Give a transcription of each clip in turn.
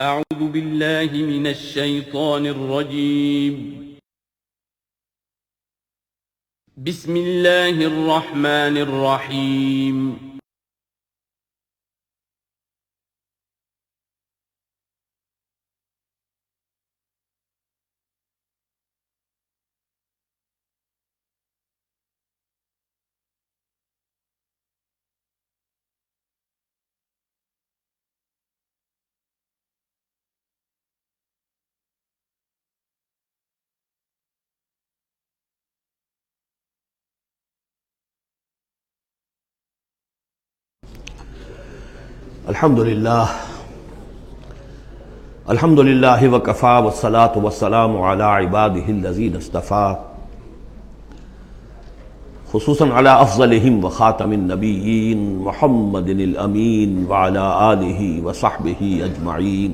أعوذ بالله من الشيطان الرجيم. بسم الله الرحمن الرحيم. الحمدللہ وکفی والصلاة والسلام علی عباده الذین اصطفی، خصوصا علی افضلہم وخاتم النبیین محمد الامین وعلی آلہ وصحبہ اجمعین.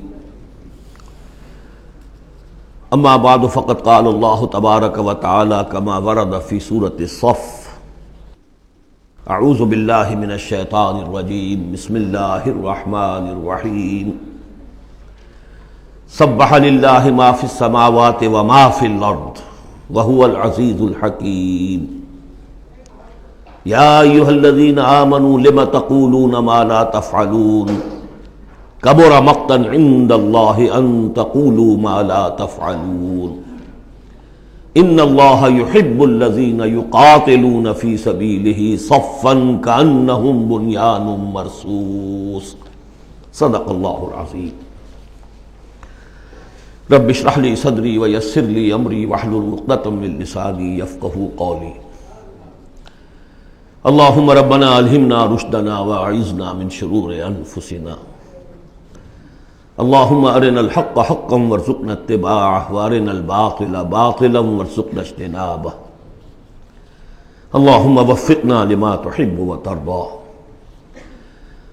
اما بعد فقد قال اللہ تبارک وتعالی کما ورد فی سورۃ الصف: اعوذ باللہ من الشیطان الرجیم، بسم اللہ الرحمن الرحیم. سبح للہ ما فی السماوات وما فی الارض وہو العزیز الحکیم. یا ایہا الذین آمنوا لم تقولون ما لا تفعلون کبر مقتا عند اللہ ان تقولوا ما لا تفعلون. ان اللہ یحب الذین یقاتلون فی سبیلہ صفا کانہم بنیان مرصوص. صدق اللہ العظیم. رب اشرح لی صدری ویسر لی امری واحلل عقدۃ من لسانی یفقہوا قولی. اللہم ربنا الہمنا رشدنا واعذنا من شرور انفسنا. اللہم ارنا الحق حقا وارزقنا اتباعہ وارنا الباطل باطلا وارزقنا اجتنابہ. اللہم وفقنا لما تحب وترضى.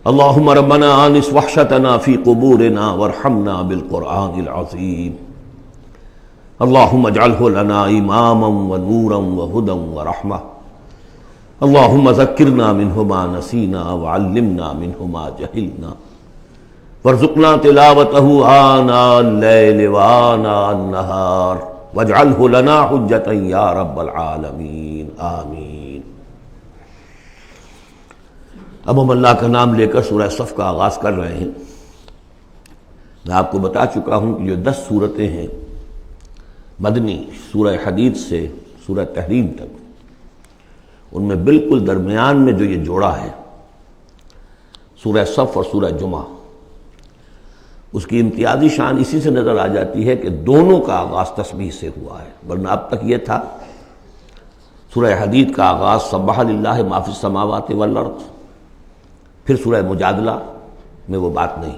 اللہم ربنا آنس وحشتنا فی قبورنا وارحمنا بالقرآن العظیم. اللہم اجعلہ لنا اماما ونورا وہدى ورحمہ. اللہم ذکرنا منہ ما نسینا وعلمنا منہ ما جہلنا وارزقنا تلاوتہ آناء اللیل وآناء النہار واجعلہ لنا حجتا یا رب العالمین، آمین. اب ہم اللہ کا نام لے کر سورہ صف کا آغاز کر رہے ہیں. میں آپ کو بتا چکا ہوں کہ جو 10 صورتیں ہیں مدنی، سورہ حدید سے سورہ تحریم تک، ان میں بالکل درمیان میں جو یہ جوڑا ہے سورہ صف اور سورہ جمعہ، اس کی امتیازی شان اسی سے نظر آ جاتی ہے کہ دونوں کا آغاز تسبیح سے ہوا ہے. ورنہ اب تک یہ تھا سورہ حدید کا آغاز سبح للہ ما فی السماوات والارض، پھر سورہ مجادلہ میں وہ بات نہیں،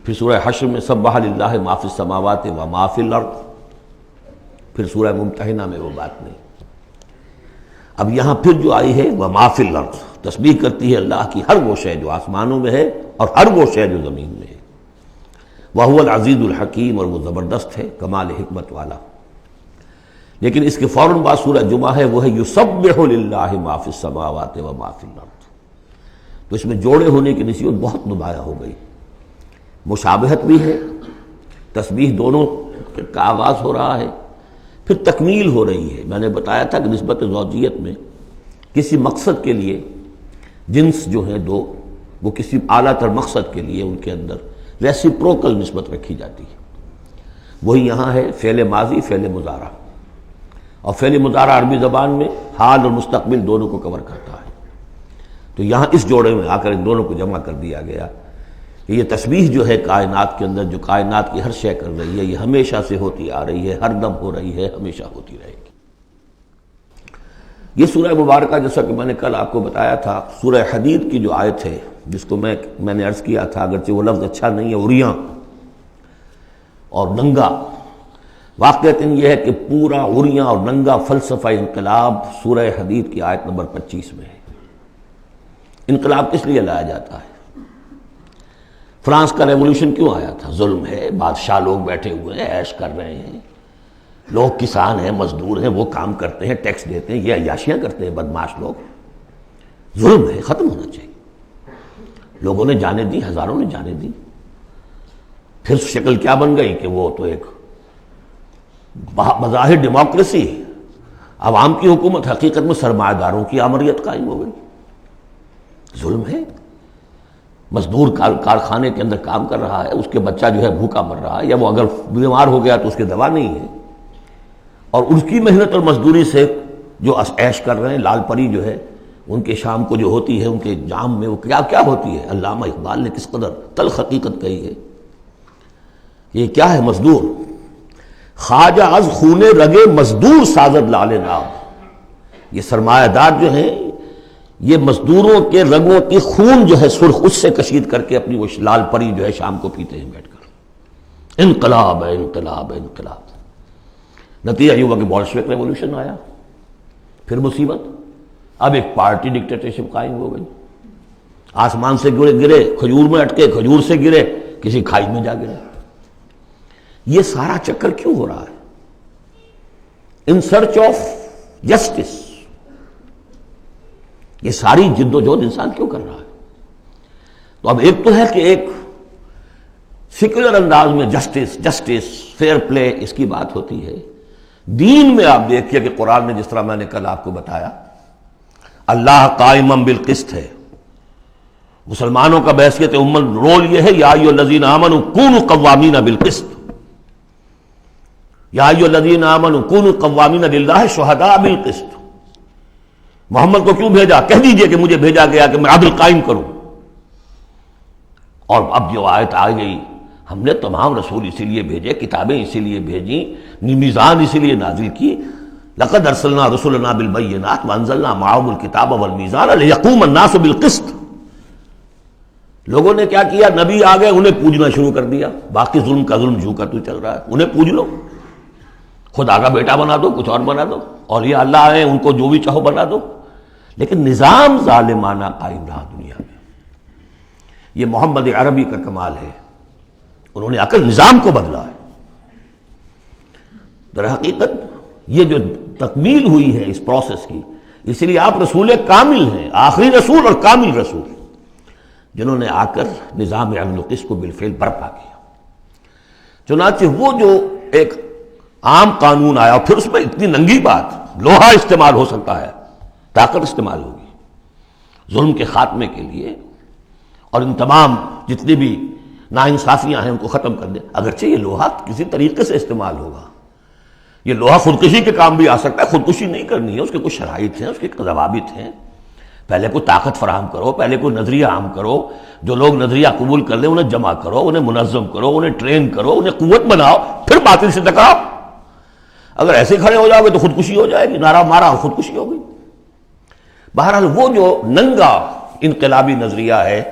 پھر سورہ حشر میں سبح للہ ما فی السماوات وما فی الارض، پھر سورہ ممتحنہ میں وہ بات نہیں. اب یہاں پھر جو آئی ہے وما فی الارض، تسبیح کرتی ہے اللہ کی ہر وہ شے جو آسمانوں میں ہے اور ہر وہ شے جو زمین میں ہے. وہو العزیز الحکیم، اور وہ زبردست ہے، کمال حکمت والا. لیکن اس کے فوراً بعد سورہ جمعہ ہے، وہ ہے یسبح للہ ما فی السماوات وما فی الارض. تو اس میں جوڑے ہونے کی نسبت بہت نمایاں ہو گئی. مشابہت بھی ہے، تسبیح دونوں کا آغاز ہو رہا ہے، پھر تکمیل ہو رہی ہے. میں نے بتایا تھا کہ نسبت زوجیت میں کسی مقصد کے لیے جنس جو ہیں دو، وہ کسی اعلیٰ تر مقصد کے لیے ان کے اندر ریسیپروکل نسبت رکھی جاتی ہے. وہی یہاں ہے فعل ماضی فعل مضارع، اور فعل مضارع عربی زبان میں حال اور مستقبل دونوں کو کور کرتا ہے. تو یہاں اس جوڑے میں آ کر ان دونوں کو جمع کر دیا گیا کہ یہ تسبیح جو ہے کائنات کے اندر، جو کائنات کی ہر شے کر رہی ہے، یہ ہمیشہ سے ہوتی آ رہی ہے، ہر دم ہو رہی ہے، ہمیشہ ہوتی رہے گی. یہ سورہ مبارکہ جیسا کہ میں نے کل آپ کو بتایا تھا، سورہ حدید کی جو آیت ہے، جس کو میں نے عرض کیا تھا، اگرچہ وہ لفظ اچھا نہیں ہے، عریاں اور ننگا، واقعتاً یہ ہے کہ پورا عریاں اور ننگا فلسفہ انقلاب سورہ حدید کی آیت نمبر 25 میں ہے. انقلاب کس لیے لایا جاتا ہے؟ فرانس کا ریولوشن کیوں آیا تھا؟ ظلم ہے، بادشاہ لوگ بیٹھے ہوئے ہیں، عیش کر رہے ہیں، لوگ کسان ہیں، مزدور ہیں، وہ کام کرتے ہیں، ٹیکس دیتے ہیں، یہ عیاشیاں کرتے ہیں بدماش لوگ. ظلم ہے، ختم ہونا چاہیے. لوگوں نے جانیں دی، ہزاروں نے جانیں دی. پھر شکل کیا بن گئی کہ وہ تو ایک بظاہر ڈیموکریسی ہے، عوام کی حکومت، حقیقت میں سرمایہ داروں کی آمریت قائم ہو گئی۔ ظلم ہے۔ مزدور کارخانے کے اندر کام کر رہا ہے، اس کے بچہ جو ہے بھوکا مر رہا ہے، یا وہ اگر بیمار ہو گیا تو اس کی دوا نہیں ہے، اور اس کی محنت اور مزدوری سے جو عیش کر رہے ہیں، لال پری جو ہے ان کے شام کو جو ہوتی ہے ان کے جام میں وہ کیا کیا ہوتی ہے، علامہ اقبال نے کس قدر تلخ حقیقت کہی ہے۔ یہ کیا ہے؟ مزدور۔ خواجہ از خونے رگے مزدور سازد لال نام، یہ سرمایہ دار جو ہیں یہ مزدوروں کے رگوں کی خون جو ہے سرخ، اس سے کشید کر کے اپنی وہ لال پری جو ہے شام کو پیتے ہیں بیٹھ کر۔ انقلاب ہے، انقلاب ہے، انقلاب۔ نتیجہ یہ ہوا کہ بولشوک ریولوشن آیا، پھر مصیبت، اب ایک پارٹی ڈکٹیٹرشپ قائم ہو گئی۔ آسمان سے گرے، کھجور میں اٹکے، کھجور سے گرے، کسی کھائی میں جا گرے۔ یہ سارا چکر کیوں ہو رہا ہے؟ ان سرچ آف جسٹس، یہ ساری جد و جہد انسان کیوں کر رہا ہے؟ تو اب ایک تو ہے کہ ایک سیکولر انداز میں جسٹس فیئر پلے اس کی بات ہوتی ہے۔ دین میں آپ دیکھیے کہ قرآن نے جس طرح میں نے کل آپ کو بتایا، اللہ قائم بالقسط ہے۔ مسلمانوں کا بحیثیت امت رول یہ ہے، یا ایھا الذین آمنوا کونوا قوامین بالقسط، یا ایھا الذین آمنوا کونوا قوامین للہ شہداء بالقسط۔ محمد کو کیوں بھیجا؟ کہہ دیجئے کہ مجھے بھیجا گیا کہ میں عدل قائم کروں۔ اور اب جو آیت آ گئی، ہم نے تمام رسول اسی لیے بھیجے، کتابیں اسی لیے بھیجیں، میزان اسی لیے نازل کی۔ لقد ارسلنا رسلنا بالبینات وانزلنا معهم الکتاب والمیزان لیقوم الناس بالقسط۔ لوگوں نے کیا کیا؟ نبی آ گئے، انہیں پوجنا شروع کر دیا۔ باقی ظلم کا ظلم جھو کر تو چل رہا ہے، انہیں پوج لو، خدا کا بیٹا بنا دو، کچھ اور بنا دو، اور یہ اللہ آئے ان کو جو بھی چاہو بنا دو، لیکن نظام ظالمانہ قائم رہا دنیا میں۔ یہ محمد عربی کا کمال ہے، انہوں نے آ کر نظام کو بدلا ہے۔ در حقیقت یہ جو تکمیل ہوئی ہے اس پروسیس کی، اس لیے آپ رسول کامل ہیں، آخری رسول اور کامل رسول، جنہوں نے آ کر نظام عدل و قسط کو بالفعل برپا کیا۔ چنانچہ وہ جو ایک عام قانون آیا، اور پھر اس میں اتنی ننگی بات، لوہا استعمال ہو سکتا ہے، طاقت استعمال ہوگی ظلم کے خاتمے کے لیے، اور ان تمام جتنی بھی ناانصافیاں ہیں ان کو ختم کر دیں۔ اگرچہ یہ لوہا کسی طریقے سے استعمال ہوگا، یہ لوہا خودکشی کے کام بھی آ سکتا ہے، خودکشی نہیں کرنی ہے، اس کے کچھ شرائط ہیں، اس کے ضوابط ہیں۔ پہلے کوئی طاقت فراہم کرو، پہلے کوئی نظریہ عام کرو، جو لوگ نظریہ قبول کر لیں انہیں جمع کرو، انہیں منظم کرو، انہیں ٹرین کرو، انہیں قوت بناؤ، پھر باطل سے ٹکراؤ۔ اگر ایسے کھڑے ہو جاؤ گے تو خودکشی ہو جائے گی، نعرہ مارا اور خودکشی ہو گئی۔ بہرحال وہ جو ننگا انقلابی نظریہ ہے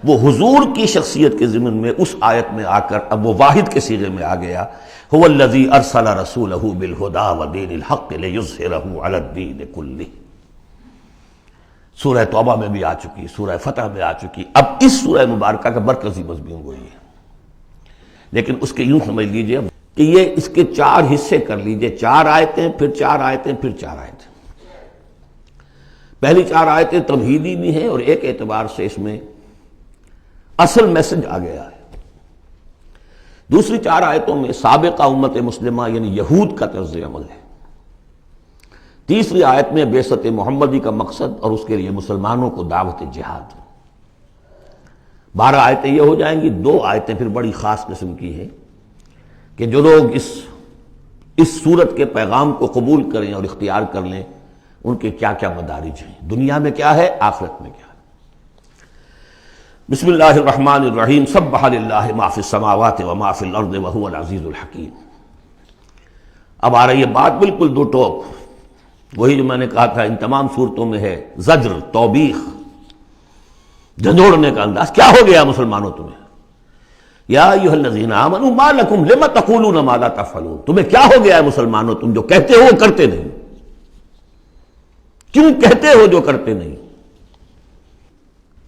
وہ حضور کی شخصیت کے ضمن میں اس آیت میں آ کر اب وہ واحد کے صیغے میں آ گیا، هو الذی ارسل رسولہ بالہدی ودین الحق لیظہرہ علی الدین کلہ۔ سورہ توبہ میں بھی آ چکی، سورہ فتح میں آ چکی، اب اس سورہ مبارکہ کا مرکزی مضمون وہی ہے۔ لیکن اس کے یوں سمجھ لیجئے کہ یہ اس کے 4 حصے کر لیجئے، 4 آیتیں، پھر 4 آیتیں، پھر 4 آیتیں۔ پہلی 4 آیتیں تمہیدی بھی ہیں، اور ایک اعتبار سے اس میں اصل میسج آ گیا ہے۔ دوسری 4 آیتوں میں سابقہ امت مسلمہ یعنی یہود کا طرز عمل ہے۔ تیسری آیت میں بعثت محمدی کا مقصد اور اس کے لیے مسلمانوں کو دعوت جہاد۔ 12 آیتیں یہ ہو جائیں گی۔ 2 آیتیں پھر بڑی خاص قسم کی ہیں کہ جو لوگ اس صورت کے پیغام کو قبول کریں اور اختیار کر لیں، ان کے کیا کیا مدارج ہیں، دنیا میں کیا ہے، آخرت میں کیا ہے۔ بسم اللہ الرحمن الرحیم، سبح للہ ما فی السماوات وما فی الارض وہو العزیز الحکیم۔ اب آ رہی ہے بات بالکل دو ٹوک، وہی جو میں نے کہا تھا ان تمام صورتوں میں ہے، زجر، توبیخ، جھنجھوڑنے کا انداز۔ کیا ہو گیا مسلمانوں تمہیں؟ یا ایھا الذین آمنوا ما لکم لم تقولون ما لا تفعلون، تمہیں کیا ہو گیا ہے مسلمانوں، تم جو کہتے ہو وہ کرتے نہیں، کیوں کہتے ہو جو کرتے نہیں؟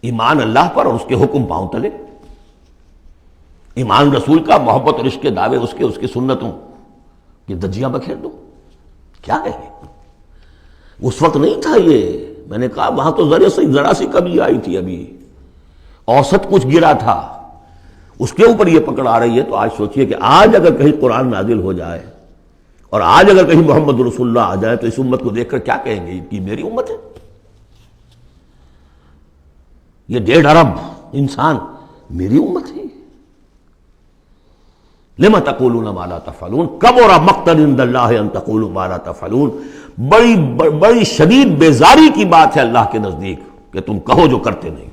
ایمان اللہ پر اور اس کے حکم پاؤں تلے، ایمان رسول کا، محبت اور عشق کے دعوے اس کی سنتوں کی دجیاں بکھیر دو۔ کیا ہے اس وقت نہیں تھا یہ، میں نے کہا وہاں تو ذرا سی کمی آئی تھی، ابھی اوسط کچھ گرا تھا، اس کے اوپر یہ پکڑ آ رہی ہے، تو آج سوچئے کہ آج اگر کہیں قرآن نازل ہو جائے اور آج اگر کہیں محمد رسول اللہ آ جائے تو اس امت کو دیکھ کر کیا کہیں گے کہ میری امت ہے؟ یہ 1.5 ارب انسان میری امت ہے۔ لما تقولون ما لا تفعلون کبر مقتا عند اللہ ان تقولوا ما لا تفعلون، بڑی شدید بیزاری کی بات ہے اللہ کے نزدیک کہ تم کہو جو کرتے نہیں۔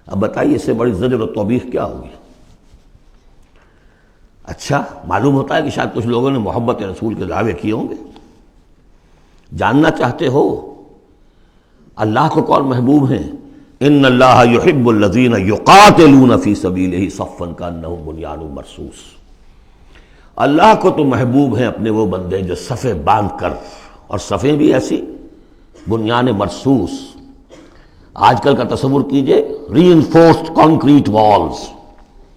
اب بتائیے اس سے بڑی زجر و توبیخ کیا ہوگی؟ اچھا معلوم ہوتا ہے کہ شاید کچھ لوگوں نے محبت رسول کے دعوے کیے ہوں گے۔ جاننا چاہتے ہو اللہ کو کون محبوب ہیں؟ ان اللہ یحب الذین یقاتلون فی سبیلہ صفا کانہم بنیان مرصوص، اللہ کو تو محبوب ہیں اپنے وہ بندے جو صفیں باندھ کر، اور صفیں بھی ایسی بنیان مرصوص۔ آج کل کا تصور کیجئے ری انفورسڈ کانکریٹ والز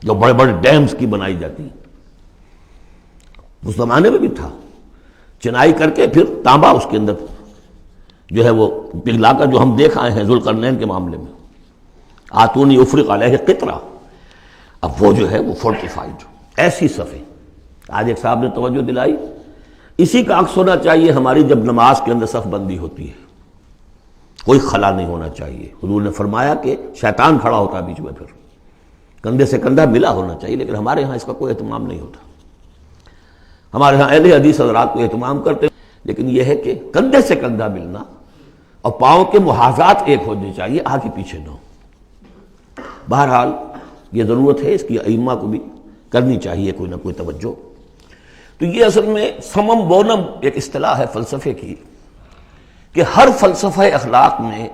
جو بڑے بڑے ڈیمز کی بنائی جاتی ہیں، اس زمانے میں بھی تھا، چنائی کر کے پھر تانبا اس کے اندر جو ہے وہ پگھلا کر، جو ہم دیکھ آئے ہیں ذوالقرنین کے معاملے میں، آتونی افرغ علیہ قطرہ، اب وہ جو ہے وہ فورٹیفائڈ ایسی صفیں۔ آج ایک صاحب نے توجہ دلائی، اسی کا عکس ہونا چاہیے ہماری جب نماز کے اندر صف بندی ہوتی ہے، کوئی خلا نہیں ہونا چاہیے۔ حضور نے فرمایا کہ شیطان کھڑا ہوتا ہے بیچ میں، پھر کندھے سے کندھا ملا ہونا چاہیے، لیکن ہمارے ہاں اس کا کوئی اہتمام نہیں ہوتا۔ ہمارے ہاں اہل حدیث حضرات کو اہتمام کرتے، لیکن یہ ہے کہ کندھے سے کندھا ملنا اور پاؤں کے محاذات ایک ہونے چاہیے، آگے پیچھے نہ ہو۔ بہرحال یہ ضرورت ہے، اس کی ائمہ کو بھی کرنی چاہیے کوئی نہ کوئی توجہ۔ تو یہ اصل میں سمم بونم ایک اصطلاح ہے فلسفے کی، کہ ہر فلسفہ اخلاق میں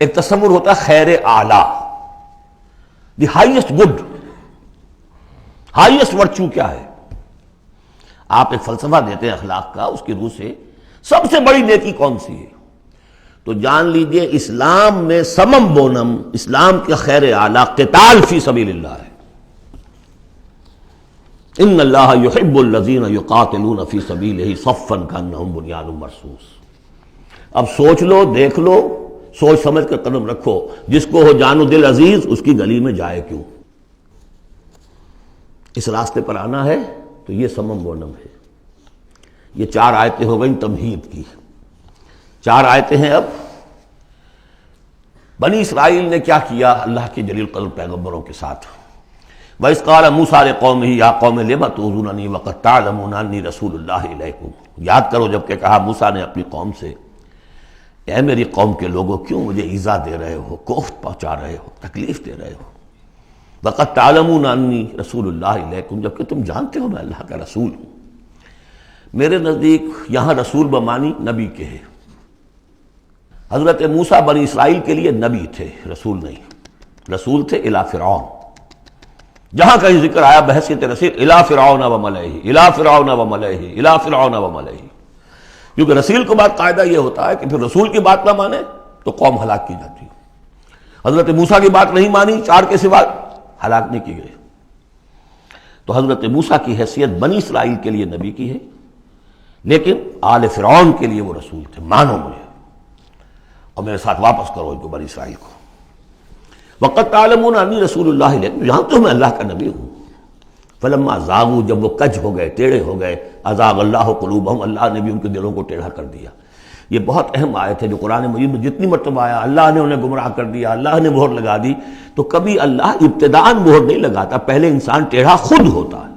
ایک تصور ہوتا ہے خیر اعلیٰ، the highest good, highest virtue کیا ہے۔ آپ ایک فلسفہ دیتے ہیں اخلاق کا، اس کی روح سے سب سے بڑی نیکی کون سی ہے، تو جان لیجئے اسلام میں سمم بونم، اسلام کے خیر اعلیٰ قتال فی سبیل اللہ ہے۔ ان اللہ یحب الذین یقاتلون فی سبیلہ صفا کانہم بنیان مرصوص۔ اب سوچ لو، دیکھ لو، سوچ سمجھ کر قدم رکھو، جس کو ہو جان و دل عزیز اس کی گلی میں جائے کیوں۔ اس راستے پر آنا ہے تو یہ سمم بونم ہے۔ یہ 4 آیتیں ہو گئیں تمہید کی، 4 آیتیں ہیں اب بنی اسرائیل نے کیا کیا اللہ کے جلیل قدر پیغمبروں کے ساتھ۔ وَإِذْ قَالَ مُوسَىٰ لِقَوْمِهِ يَا قَوْمِ لِمَ تُؤْذُونَنِي وَقَدْ تَعْلَمُونَ أَنِّي رَسُولُ اللَّهِ إِلَيْكُمْ۔ یاد کرو جب کہ کہا موسیٰ نے اپنی قوم سے، اے میری قوم کے لوگوں کیوں مجھے ایذا دے رہے ہو، کوفت پہنچا رہے ہو، تکلیف دے رہے ہو۔ وَقَدْ تَعْلَمُونَ أَنِّي رَسُولُ اللَّهِ إِلَيْكُمْ، جبکہ تم جانتے ہو میں اللہ کا رسول ہوں۔ میرے نزدیک یہاں رسول بمانی نبی کے ہے۔ حضرت موسیٰ بنی اسرائیل کے لیے نبی تھے، رسول نہیں، رسول تھے الی فرعون۔ جہاں کہیں ذکر آیا بحیثیت رسول الی فرعون وملئہ، الی فرعون وملئہ، الی فرعون وملئہ، کیونکہ رسول کے بعد قاعدہ یہ ہوتا ہے کہ پھر رسول کی بات نہ مانے تو قوم ہلاک کی جاتی ہے۔ حضرت موسیٰ کی بات نہیں مانی، 4 کے سوا ہلاک نہیں کی گئے۔ تو حضرت موسیٰ کی حیثیت بنی اسرائیل کے لیے نبی کی ہے، لیکن آل فرعون کے لیے وہ رسول تھے، مانو مجھے اور میرے ساتھ واپس کرو ان کو، بنی اسرائیل کو۔ وَقَدْ تَعْلَمُونَ أَنِّي رَسُولُ اللَّهِ إِلَيْكُمْ، جانتے ہو میں اللہ کا نبی ہوں۔ فَلَمَّا زَاغُوا، جب وہ کج ہو گئے، ٹیڑھے ہو گئے، أَزَاغَ اللَّهُ قُلُوبَهُمْ، اللہ نے بھی ان کے دلوں کو ٹیڑھا کر دیا۔ یہ بہت اہم آیت ہے جو قرآن مجید میں جتنی مرتبہ آیا اللہ نے انہیں گمراہ کر دیا، اللہ نے مہر لگا دی، تو کبھی اللہ ابتداءً مہر نہیں لگاتا، پہلے انسان ٹیڑھا خود ہوتا ہے،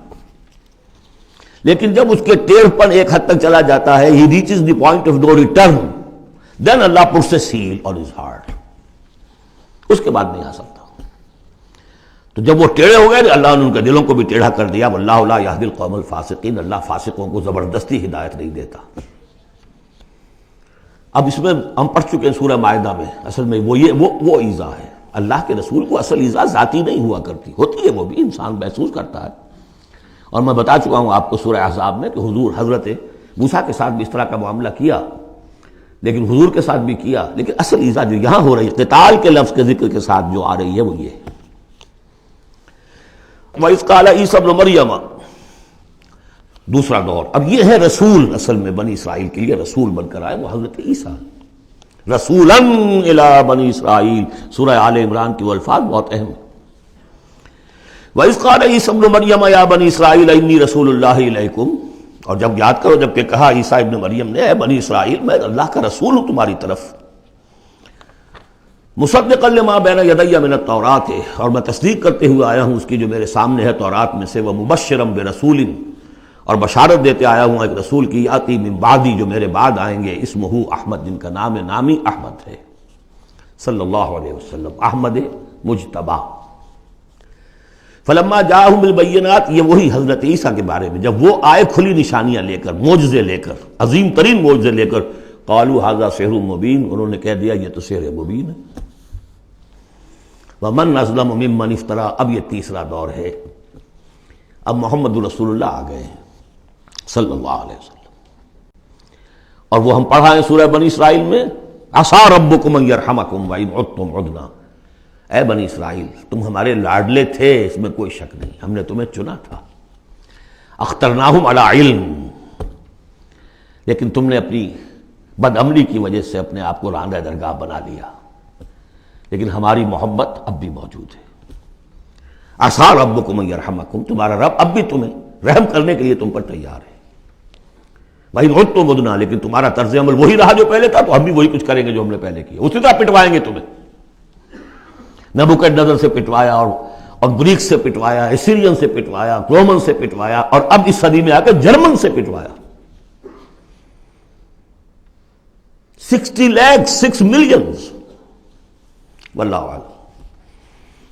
لیکن جب اس کے ٹیڑھ پن ایک حد تک چلا جاتا ہے، he reaches the point of no return, then Allah puts a seal on his heart، اس کے بعد نہیں آ سکتا۔ تو جب وہ ٹیڑھے ہو گئے اللہ نے ان کے دلوں کو بھی ٹیڑھا کر دیا۔ واللہ لا یہدی القوم الفاسقین، اللہ فاسقوں کو زبردستی ہدایت نہیں دیتا۔ اب اس میں ہم پڑھ چکے ہیں سورہ مائدہ میں، اصل میں وہ ایذا ہے۔ اللہ کے رسول کو اصل ایذا ذاتی نہیں ہوا کرتی، ہوتی ہے وہ بھی، انسان محسوس کرتا ہے۔ اور میں بتا چکا ہوں آپ کو سورہ احزاب میں کہ حضور حضرت موسیٰ کے ساتھ بھی اس طرح کا معاملہ کیا، لیکن حضور کے ساتھ بھی کیا، لیکن اصل ایذا جو یہاں ہو رہی ہے قتال کے لفظ کے ذکر کے ساتھ جو آ رہی ہے وہ یہ ہے۔ وَإِذْ قَالَ عِيسَى ابْنُ مَرْيَمَ، دوسرا دور۔ اب یہ ہے رسول، اصل میں بنی اسرائیل کے لیے رسول بن کر آئے وہ حضرت عیسیٰ، رسولاً الی بنی اسرائیل۔ سورہ آل عمران کی وہ الفاظ بہت اہم ہیں۔ وَإِذْ قَالَ عِيسَىٰ ابْنُ مَرْيَمَ يَا بَنِي إِسْرَائِيلَ إِنِّي رَسُولُ اللَّهِ إِلَيْكُمْ، اور جب یاد کرو جب کہ کہا عیسیٰ ابن مریم نے، اے بنی اسرائیل میں اللہ کا رسول ہوں تمہاری طرف، مصدقا لما بین یدی من التوراۃ، اور میں تصدیق کرتے ہوئے آیا ہوں اس کی جو میرے سامنے ہے تورات میں سے، ومبشرا برسول، اور بشارت دیتے آیا ہوں ایک رسول کی، یاتی من بعدی جو میرے بعد آئیں گے، اسمہ احمد، جن کا نامی احمد ہے، صلی اللہ علیہ وسلم، احمد مجتبی۔ فلما جاءہم بالبینات، یہ وہی حضرت عیسیٰ کے بارے میں، جب وہ آئے کھلی نشانیاں لے کر، معجزے لے کر، عظیم ترین معجزے لے کر، قالوا ھذا سحر مبین، انہوں نے کہہ دیا یہ تو سحر مبین ہے۔ ومن اظلم ممن افترا، اب یہ تیسرا دور ہے، اب محمد رسول اللہ آ گئے ہیں صلی اللہ علیہ وسلم، اور وہ ہم پڑھا ہے سورہ بنی اسرائیل میں، عسیٰ ربکم ان یرحمکم وان عدتم عدنا، اے بنی اسرائیل تم ہمارے لاڈلے تھے، اس میں کوئی شک نہیں، ہم نے تمہیں چنا تھا، اخترناہم علی علم، لیکن تم نے اپنی بد عملی کی وجہ سے اپنے آپ کو راندہ درگاہ بنا لیا، لیکن ہماری محبت اب بھی موجود ہے۔ عسیٰ ربکم ان یرحمکم، تمہارا رب اب بھی تمہیں رحم کرنے کے لیے تم پر تیار ہے، وَإِنْ عُدْتُمْ عُدْنَا، لیکن تمہارا طرز عمل وہی رہا جو پہلے تھا، تو ہم بھی وہی کچھ کریں گے جو ہم نے پہلے کیا، اسی طرح پٹوائیں گے تمہیں۔ نبوکڈنیزر سے پٹوایا، اور گریک سے پٹوایا، اسیرین سے پٹوایا، رومن سے پٹوایا، اور اب اس صدی میں آ کے جرمن سے پٹوایا۔ 60 لاکھ 6 ملین، واللہ اعلم۔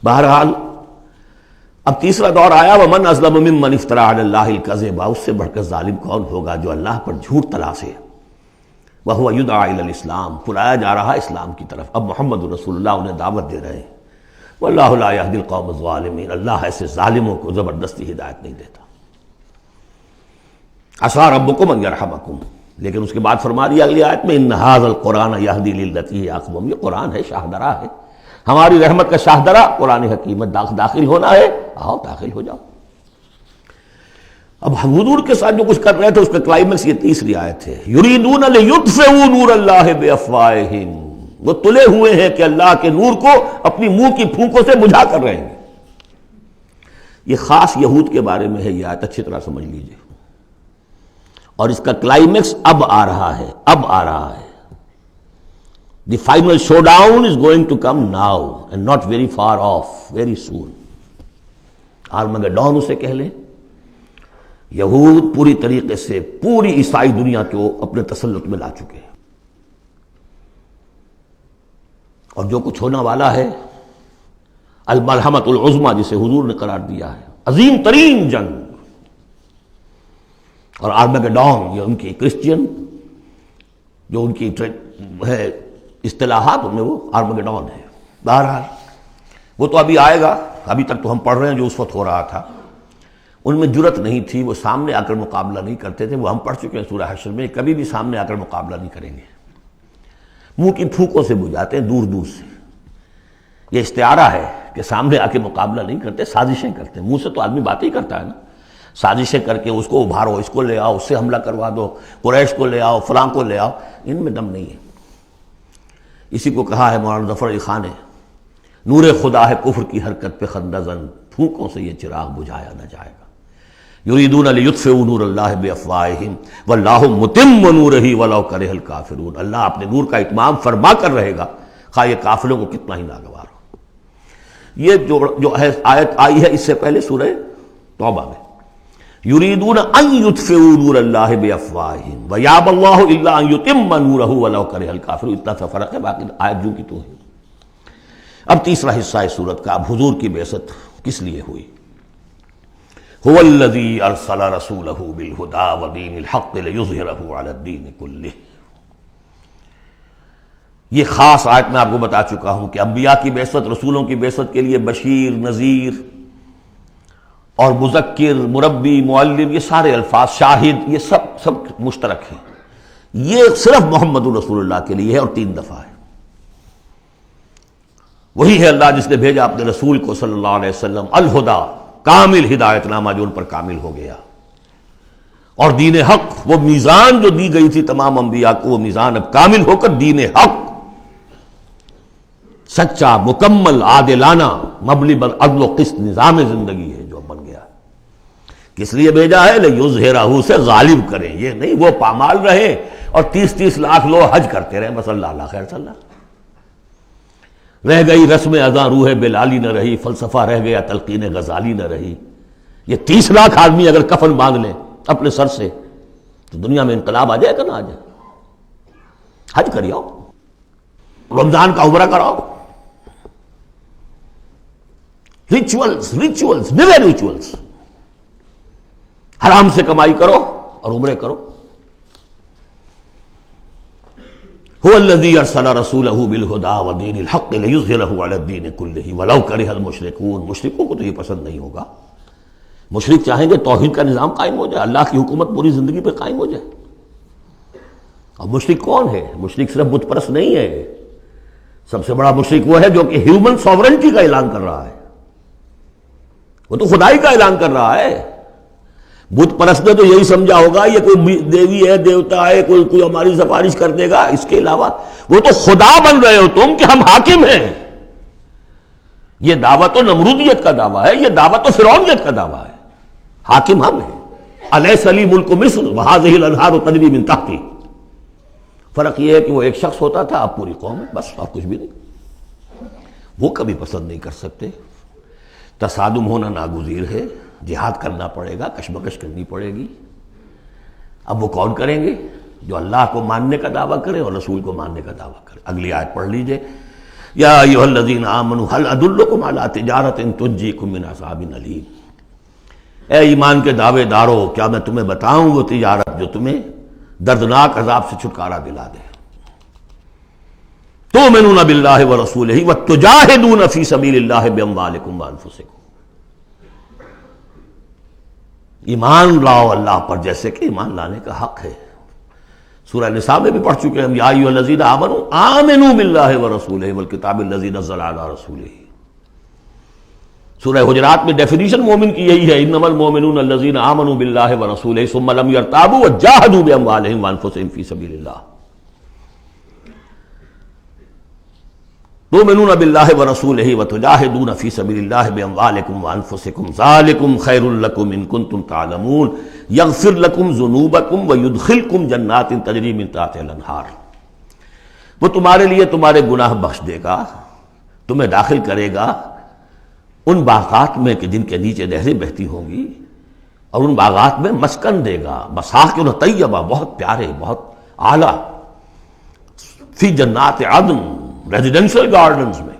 بہرحال اب تیسرا دور آیا، ومن اظلم ممن افترى علی اللہ الکذب، اس سے بڑھ کر ظالم کون ہوگا جو اللہ پر جھوٹ تلاسے، وہو یدعی الی الاسلام، بلایا جا رہا اسلام کی طرف، اب محمد رسول اللہ انہیں دعوت دے رہے ہیں۔ واللہ لا یہدی القوم الظالمین، اللہ ایسے ظالموں کو زبردستی ہدایت نہیں دیتا۔ عسیٰ ربکم ان یرحمکم، لیکن اس کے بعد فرما دیا اگلی آیت میں، ان ھذا القرآن یہدی للتی ہی اقوم، یہ قرآن ہے، شاہدرہ ہے، ہماری رحمت کا شاہدرہ قرآن حکیم میں داخل ہونا ہے، آؤ داخل ہو جاؤ۔ اب حضور کے ساتھ جو کچھ کر رہے تھے اس کا کلائمیکس یہ تیسری آیت ہے، یریدون لیطفئوا نور اللہ بافواہہم، وہ تلے ہوئے ہیں کہ اللہ کے نور کو اپنی منہ کی پھونکوں سے بجھا کر رہیں گے۔ یہ خاص یہود کے بارے میں ہے یہ آیت، اچھی طرح سمجھ لیجئے، اور اس کا کلائمیکس اب آ رہا ہے، اب آ رہا ہے۔ The final showdown is going to come now and not very far off, very soon. Armageddon اسے کہہ لیں۔ یہود پوری طریقے سے پوری عیسائی دنیا کو اپنے تسلط میں لا چکے ہیں، اور جو کچھ ہونے والا ہے الملحمۃ العظمیٰ جسے حضور نے قرار دیا ہے، عظیم ترین جنگ، اور آرمگڈون یہ ان کی کرسچین جو ان کی ہے اصطلاحات، ان میں وہ آرمگڈون ہے۔ بہرحال وہ تو ابھی آئے گا، ابھی تک تو ہم پڑھ رہے ہیں جو اس وقت ہو رہا تھا، ان میں جرت نہیں تھی، وہ سامنے آ کر مقابلہ نہیں کرتے تھے، وہ ہم پڑھ چکے ہیں سورہ حشر میں، کبھی بھی سامنے آ کر مقابلہ نہیں کریں گے، منہ کی پھونکوں سے بجھاتے ہیں دور دور سے۔ یہ استعارہ ہے کہ سامنے آ کے مقابلہ نہیں کرتے، سازشیں کرتے ہیں، منہ سے تو آدمی بات ہی کرتا ہے نا، سازشیں کر کے اس کو ابھارو، اس کو لے آؤ، اس سے حملہ کروا دو، قریش کو لے آؤ، فلاں کو لے آؤ، ان میں دم نہیں ہے۔ اسی کو کہا ہے مولانا ظفر علی خان نے، نور خدا ہے کفر کی حرکت پہ خندہ زن، پھونکوں سے یہ چراغ بجھایا نہ جائے گا۔ یریدون لیطفئوا نور اللہ بافواہہم واللہ متم نورہ ولو کرہ الکافرون، اللہ اپنے نور کا اتمام فرما کر رہے گا خواہ یہ کافروں کو کتنا ہی ناگوار ہو۔ یہ جو ہے آیت آئی ہے اس سے پہلے سورہ توبہ میں، یریدون ان یطفئوا نور اللہ بافواہہم ویابی اللہ الا ان یتم نورہ ولو کرہ الکافرون، اتنا سا فرق ہے، باقی آیت جو کی تو ہے۔ اب تیسرا حصہ ہے سورت کا، اب حضور کی بعثت کس لیے ہوئی؟ هو الذی ارسل رسولہ بالہدی ودین الحق لیظہرہ علی الدین کلہ۔ یہ خاص آیت میں آپ کو بتا چکا ہوں کہ انبیاء کی بعثت، رسولوں کی بعثت کے لیے بشیر، نذیر اور مذکر، مربی، معلم، یہ سارے الفاظ، شاہد، یہ سب مشترک ہیں۔ یہ صرف محمد رسول اللہ کے لیے ہے، اور 3 دفعہ ہے۔ وہی ہے اللہ جس نے بھیجا اپنے رسول کو صلی اللہ علیہ وسلم، الہدا، کامل ہدایت نامہ جو ان پر کامل ہو گیا، اور دین حق، وہ میزان جو دی گئی تھی تمام انبیاء کو، وہ میزان اب کامل ہو کر دین حق، سچا، مکمل، عادلانہ مبنی بر عدل و قسط نظام زندگی ہے جو بن گیا. کس لیے بھیجا ہے؟ لیظہرہ، سے غالب کریں. یہ نہیں وہ پامال رہے اور 30 لاکھ لوگ حج کرتے رہے بس. اللہ خیر صلی اللہ. رہ گئی رسم اذاں روح بلالی نہ رہی، فلسفہ رہ گیا تلقین غزالی نہ رہی. یہ 30 لاکھ آدمی اگر کفن باندھ لیں اپنے سر سے تو دنیا میں انقلاب آ جائے گا. نہ آ جائے؟ حج کری آؤ، رمضان کا عمرہ کراؤ. ریچولز نئے ریچولز. حرام سے کمائی کرو اور عمرے کرو. هو الذی ارسل رسولہ بالہدی ودین الحق لیظہرہ علی الدین کلہ ولو کرہ المشرکون. مشرکوں کو تو یہ پسند نہیں ہوگا. مشرک چاہیں گے توحید کا نظام قائم ہو جائے، اللہ کی حکومت پوری زندگی پہ قائم ہو جائے. اور مشرک کون ہے؟ مشرک صرف بت پرست نہیں ہے. سب سے بڑا مشرک وہ ہے جو کہ ہیومن ساورنٹی کا اعلان کر رہا ہے. وہ تو خدائی کا اعلان کر رہا ہے. بت پرست نے تو یہی سمجھا ہوگا یہ کوئی دیوی ہے، دیوتا ہے، کوئی ہماری سفارش کر دے گا. اس کے علاوہ وہ تو خدا بن رہے ہو تم کہ ہم حاکم ہیں. یہ دعویٰ تو نمرودیت کا دعویٰ ہے، یہ دعویٰ تو فرعونیت کا دعویٰ ہے. حاکم ہم ہیں. الیس لی ملک مصر وہذہ الانہار تجری من تحتی. فرق یہ ہے کہ وہ ایک شخص ہوتا تھا، اب پوری قوم ہے بس، اور کچھ بھی نہیں. وہ کبھی پسند نہیں کر سکتے. تصادم ہونا ناگزیر ہے، جہاد کرنا پڑے گا، کشمکش کرنی پڑے گی. اب وہ کون کریں گے؟ جو اللہ کو ماننے کا دعویٰ کرے اور رسول کو ماننے کا دعویٰ کرے. اگلی آیت پڑھ لیجئے. یا ایھا الذین آمنوا هل ادلکم علی تجارۃ تنجیکم من عذاب الیم. اے ایمان کے دعوے دارو، کیا میں تمہیں بتاؤں وہ تجارت جو تمہیں دردناک عذاب سے چھٹکارا دلا دے. تؤمنون باللہ ورسولہ وتجاہدون فی سبیل اللہ باموالکم وانفسکم. ایمان لاؤ اللہ پر جیسے کہ ایمان لانے کا حق ہے. سورہ نساء میں بھی پڑھ چکے ہیں ہم. یا ایھا الذین آمنوا آمنوا باللہ ورسولہ والکتاب الذی نزل علی رسولہ. سورہ حجرات میں ڈیفینیشن مومن کی یہی ہے، انما المؤمنون الذین آمنوا باللہ ورسولہ ثم لم یرتابوا وجاہدوا باموالہم وانفسہم فی سبیل اللہ. تؤمنون باللہ ورسولہ وتجاہدون فی سبیل اللہ باموالکم وانفسکم ذالکم خیر لکم ان کنتم تعلمون یغفر لکم ذنوبکم ویدخلکم جنات تجری من تحتہا الانہار. وہ تمہارے لیے تمہارے گناہ بخش دے گا، تمہیں داخل کرے گا ان باغات میں کہ جن کے نیچے نہریں بہتی ہوں گی، اور ان باغات میں مسکن دے گا. مساکن طیبہ، بہت پیارے، بہت اعلیٰ. فی جنات عدن، ریزیڈینشل گارڈنز میں.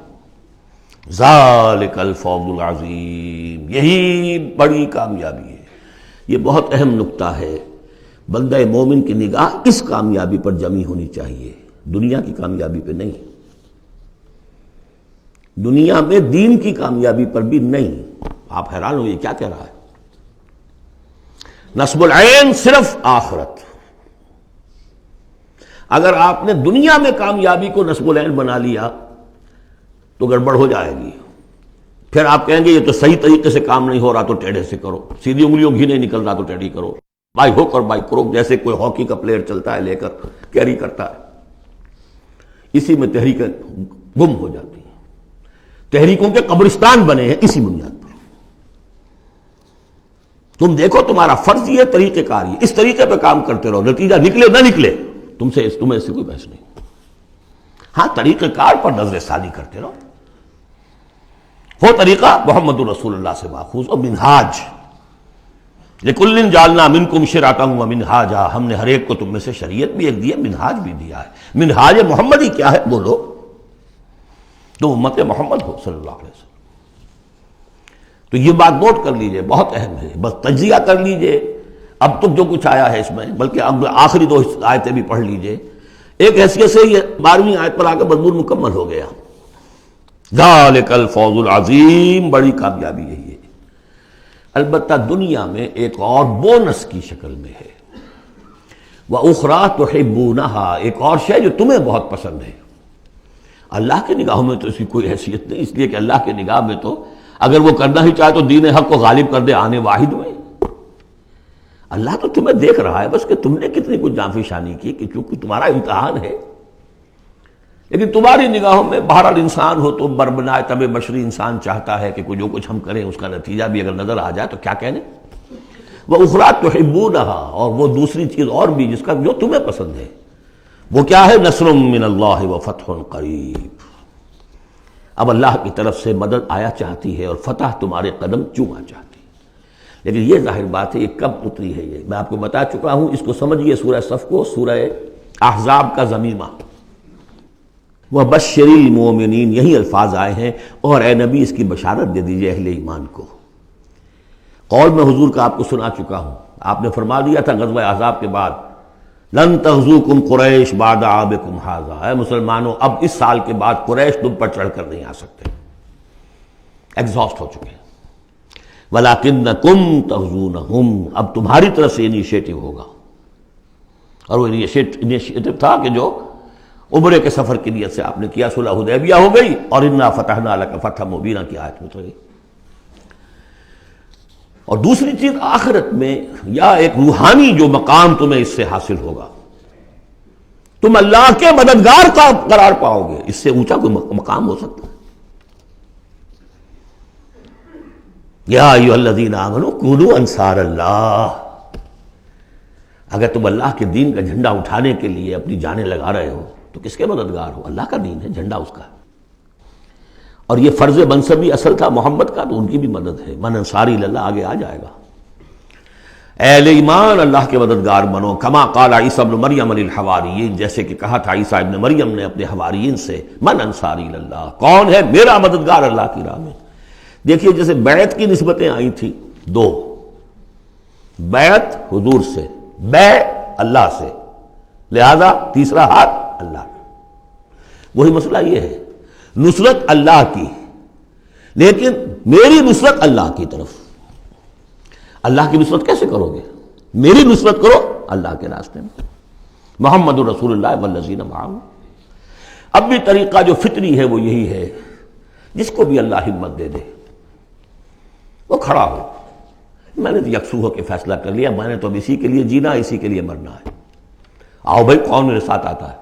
ذالک الفوز العظیم، یہی بڑی کامیابی ہے. یہ بہت اہم نکتہ ہے. بندہ مومن کی نگاہ اس کامیابی پر جمی ہونی چاہیے، دنیا کی کامیابی پہ نہیں. دنیا میں دین کی کامیابی پر بھی نہیں. آپ حیران ہو یہ کیا کہہ رہا ہے؟ نصب العین صرف آخرت. اگر آپ نے دنیا میں کامیابی کو نصب العین بنا لیا تو گڑبڑ ہو جائے گی. پھر آپ کہیں گے یہ تو صحیح طریقے سے کام نہیں ہو رہا تو ٹیڑھے سے کرو، سیدھی انگلیوں گھی نہیں نکل رہا تو ٹیڑھی کرو. بائی ہوک اور بائی کروک، جیسے کوئی ہاکی کا پلیئر چلتا ہے لے کر کیری کرتا ہے. اسی میں تحریکیں گم ہو جاتی ہیں. تحریکوں کے قبرستان بنے ہیں اسی بنیاد پر. تم دیکھو تمہارا فرض یہ طریقہ کار یہ، اس طریقے پہ کام کرتے رہو، نتیجہ نکلے نہ نکلے تمہیں اس سے کوئی بحث نہیں. ہاں طریقہ کار پر نظر ثانی کرتے رہو. وہ طریقہ محمد رسول اللہ سے ماخوذ اور منہاج. لِكُلٍّ جَعَلْنَا مِنْكُمْ شِرْعَةً وَمِنْهَاجًا. ہم نے ہر ایک کو تم میں سے شریعت بھی ایک دی ہے، منہاج بھی دیا ہے. منہاج محمدی کیا ہے بولو؟ تم امت محمد ہو صلی اللہ علیہ وسلم. تو یہ بات نوٹ کر لیجئے، بہت اہم ہے. بس تجزیہ کر لیجئے اب تک جو کچھ آیا ہے اس میں، بلکہ اب آخری دو آیتیں بھی پڑھ لیجئے. ایک حیثیت سے یہ 12ویں آیت پر آ کے مضمون مکمل ہو گیا. ذالک الفوز العظیم، بڑی کامیابی یہی ہے. البتہ دنیا میں ایک اور بونس کی شکل میں ہے. وَأُخْرَىٰ تُحِبُّونَهَا، ایک اور شے جو تمہیں بہت پسند ہے. اللہ کی نگاہوں میں تو اس کی کوئی حیثیت نہیں، اس لیے کہ اللہ کی نگاہ میں تو اگر وہ کرنا ہی چاہے تو دین حق کو غالب کر دے آنے واحد میں. اللہ تو تمہیں دیکھ رہا ہے بس کہ تم نے کتنی کچھ جانفی شانی کی، کہ چونکہ تمہارا امتحان ہے. لیکن تمہاری نگاہوں میں بہرحال انسان ہو تو بربنائے طبع بشری انسان چاہتا ہے کہ جو کچھ ہم کریں اس کا نتیجہ بھی اگر نظر آ جائے تو کیا کہنے. وَأُخْرَىٰ تُحِبُّونَهَا، اور وہ دوسری چیز اور بھی جس کا جو تمہیں پسند ہے، وہ کیا ہے؟ نصر من اللہ وفتح قریب. اب اللہ کی طرف سے مدد آیا چاہتی ہے اور فتح تمہارے قدم چوما چاہتی ہے. لیکن یہ ظاہر بات ہے یہ کب اتری ہے، یہ میں آپ کو بتا چکا ہوں. اس کو سمجھیے سورہ صف کو، سورہ احزاب کا ضمیمہ. وَبَشِّرِ الْمُؤْمِنِينَ، یہی الفاظ آئے ہیں، اور اے نبی اس کی بشارت دے دیجئے اہل ایمان کو. قول میں حضور کا آپ کو سنا چکا ہوں، آپ نے فرما دیا تھا غزوہ احزاب کے بعد، لن تغزوکم قریش بعد عامکم ھذا، اے مسلمانوں اب اس سال کے بعد قریش تم پر چڑھ کر نہیں آ سکتے، ایگزاسٹ ہو چکے ہیں. وَلَٰكِنَّکُمْ تَغْزُونَہُمْ، اب تمہاری طرف سے انیشیٹو ہوگا. اور وہ انیشیٹو تھا کہ جو عمرے کے سفر کی نیت سے آپ نے کیا. صلح حدیبیہ ہو گئی اور اِنَّا فَتَحْنَا لَكَ فَتْحًا مُبِینًا کی آیت اتر گئی. اور دوسری چیز آخرت میں یا ایک روحانی جو مقام تمہیں اس سے حاصل ہوگا، تم اللہ کے مددگار کا قرار پاؤ گے. اس سے اونچا کوئی مقام ہو سکتا ہے؟ یا ایھا الذین آمنوا کونوا انصار اللہ، اگر تم اللہ کے دین کا جھنڈا اٹھانے کے لیے اپنی جانیں لگا رہے ہو تو کس کے مددگار ہو؟ اللہ کا دین ہے، جھنڈا اس کا ہے. اور یہ فرض منصبی اصل تھا محمد کا، تو ان کی بھی مدد ہے. من انصاری اللہ آگے آ جائے گا. اہل ایمان اللہ کے مددگار بنو، کما قال عیسی ابن مریم للحواریین، جیسے کہ کہا تھا عیسیٰ ابن مریم نے اپنے حواریین سے، من انصاری اللہ، کون ہے میرا مددگار اللہ کی راہ میں. دیکھیے جیسے بیعت کی نسبتیں آئی تھیں دو، بیعت حضور سے، بیع اللہ سے، لہذا تیسرا ہاتھ اللہ. وہی مسئلہ یہ ہے، نصرت اللہ کی، لیکن میری نصرت اللہ کی طرف. اللہ کی نصرت کیسے کرو گے؟ میری نصرت کرو اللہ کے راستے میں. محمد رسول اللہ والذین معہ. اب بھی طریقہ جو فطری ہے وہ یہی ہے، جس کو بھی اللہ ہمت دے دے وہ کھڑا ہو. میں نے تو یکسو ہو کے فیصلہ کر لیا، میں نے تو اب اسی کے لیے جینا، اسی کے لیے مرنا ہے. آؤ بھائی کون میرے ساتھ آتا ہے؟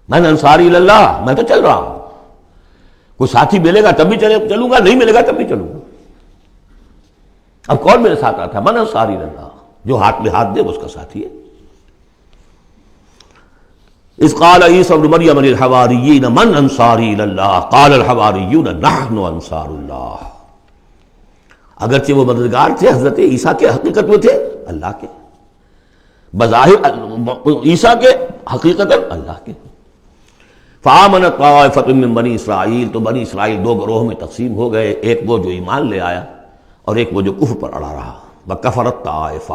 میں انصاری اللہ، میں تو چل رہا ہوں. کوئی ساتھی ملے گا تب بھی چلوں گا، نہیں ملے گا تب بھی چلوں گا. اب کون میرے ساتھ آتا ہے؟ من انصاری اللہ، جو ہاتھ میں ہاتھ دے وہ اس کا ساتھی ہے. اذ قال عیسی ابن مریم للحواریین من انصاری اللہ قال الحواریون نحن انصار اللہ. اگرچہ وہ مددگار تھے حضرت عیسیٰ کے، حقیقت میں تھے اللہ کے، بظاہر عیسیٰ کے، حقیقت اللہ کے. فآمنت طائفۃ من بنی اسرائیل، تو بنی اسرائیل دو گروہ میں تقسیم ہو گئے، ایک وہ جو ایمان لے آیا اور ایک وہ جو کفر پر اڑا رہا. وکفرت طائفہ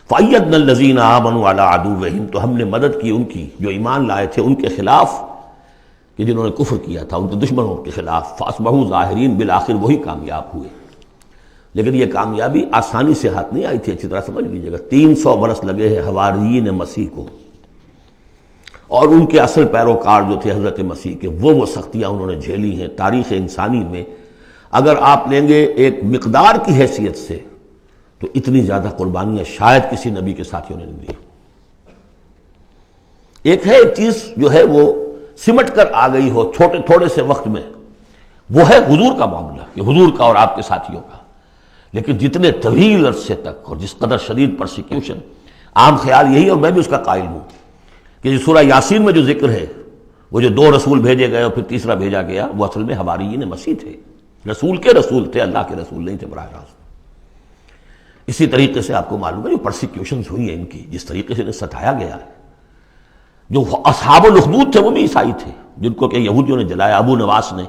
فأیدنا الذین آمنوا علی عدوہم، تو ہم نے مدد کی ان کی جو ایمان لائے تھے ان کے خلاف، کہ جنہوں نے کفر کیا تھا ان کے دشمنوں کے خلاف. فاصبحوا ظاہرین، بالآخر وہی کامیاب ہوئے. لیکن یہ کامیابی آسانی سے ہاتھ نہیں آئی تھی، اچھی طرح سمجھ لیجیے گا. 300 برس لگے ہیں حواریین مسیح کو، اور ان کے اصل پیروکار جو تھے حضرت مسیح کے، وہ سختیاں انہوں نے جھیلی ہیں. تاریخ انسانی میں اگر آپ لیں گے ایک مقدار کی حیثیت سے تو اتنی زیادہ قربانیاں شاید کسی نبی کے ساتھیوں نے نہیں دی. ایک ہے ایک چیز جو ہے وہ سمٹ کر آ گئی ہو تھوڑے سے وقت میں، وہ ہے حضور کا معاملہ، کہ حضور کا اور آپ کے ساتھیوں کا. لیکن جتنے طویل عرصے تک اور جس قدر شدید پرسیکیوشن، عام خیال یہی، اور میں بھی اس کا قائل ہوں، کہ سورہ یاسین میں جو ذکر ہے، وہ جو 2 رسول بھیجے گئے اور پھر تیسرا بھیجا گیا، وہ اصل میں حواریین مسیح تھے. رسول کے رسول تھے، اللہ کے رسول نہیں تھے براہ راست. اسی طریقے سے آپ کو معلوم ہے جو پرسیکیوشنز ہوئی ہیں ان کی، جس طریقے سے انہیں ستایا گیا ہے. جو اصحاب الاخدود تھے وہ بھی عیسائی تھے، جن کو کہ یہودیوں نے جلایا، ابو نواس نے،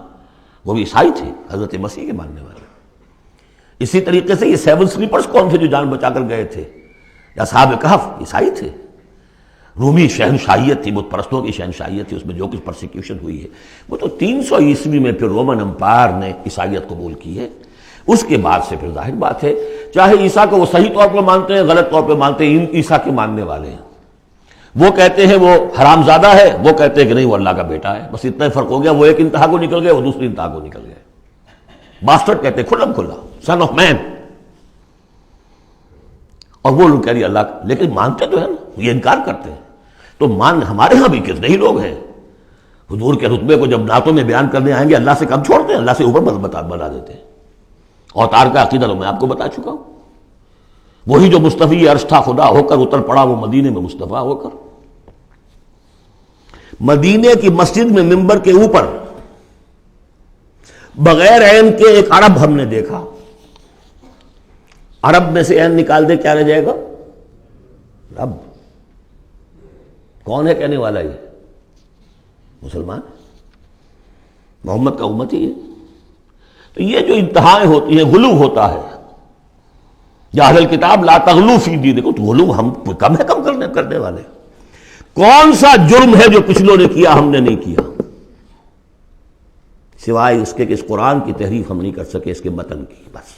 وہ بھی عیسائی تھے، حضرت مسیح کے ماننے والے. اسی طریقے سے یہ 7 سلیپرز کون تھے جو جان بچا کر گئے تھے؟ اصحاب کہف عیسائی تھے. رومی شہنشاہیت تھی، بت پرستوں کی شہنشاہیت تھی، اس میں جو کچھ پرسیکیوشن ہوئی ہے وہ تو 300 عیسوی میں پھر رومن امپائر نے عیسائیت قبول کی ہے. اس کے بعد سے پھر ظاہر بات ہے، چاہے عیسیٰ کو وہ صحیح طور پر مانتے ہیں، غلط طور پہ مانتے ہیں، عیسیٰ کے ماننے والے ہیں. وہ کہتے ہیں وہ حرام زادہ ہے، وہ کہتے ہیں کہ نہیں وہ اللہ کا بیٹا ہے. بس اتنا ہی فرق ہو گیا، وہ ایک انتہا کو نکل گئے، وہ دوسری انتہا کو نکل گئے. باسٹرڈ کہتے ہیں کھلم کھلا، سن آف مین. اور وہ لوگ کہہ رہے اللہ کا، لیکن مانتے تو ہے نا، یہ انکار کرتے ہیں. تو مان ہمارے ہاں بھی کتنے ہی لوگ ہیں حضور کے رتبے کو جب نعتوں میں بیان کرنے آئیں گے اللہ سے کم چھوڑتے ہیں، اللہ سے اوپر بنا دیتے ہیں۔ اوتار کا عقیدہ تو میں آپ کو بتا چکا ہوں، وہی جو مصطفی عرش تھا خدا ہو کر اتر پڑا وہ مدینے میں مصطفیٰ ہو کر۔ مدینے کی مسجد میں ممبر کے اوپر بغیر عین کے ایک عرب ہم نے دیکھا، عرب میں سے عین نکال دے کیا رہ جائے گا؟ رب۔ کون ہے کہنے والا؟ یہ مسلمان، محمد کا امتی ہے۔ تو یہ جو انتہائیں ہوتی ہیں، غلو ہوتا ہے، یا اہل الکتاب لا تغلو فی دینکم، تو غلو ہم کم ہے، کم کرنے والے۔ کون سا جرم ہے جو پچھلوں نے کیا ہم نے نہیں کیا، سوائے اس کے کہ اس قرآن کی تحریف ہم نہیں کر سکے، اس کے متن کی، بس۔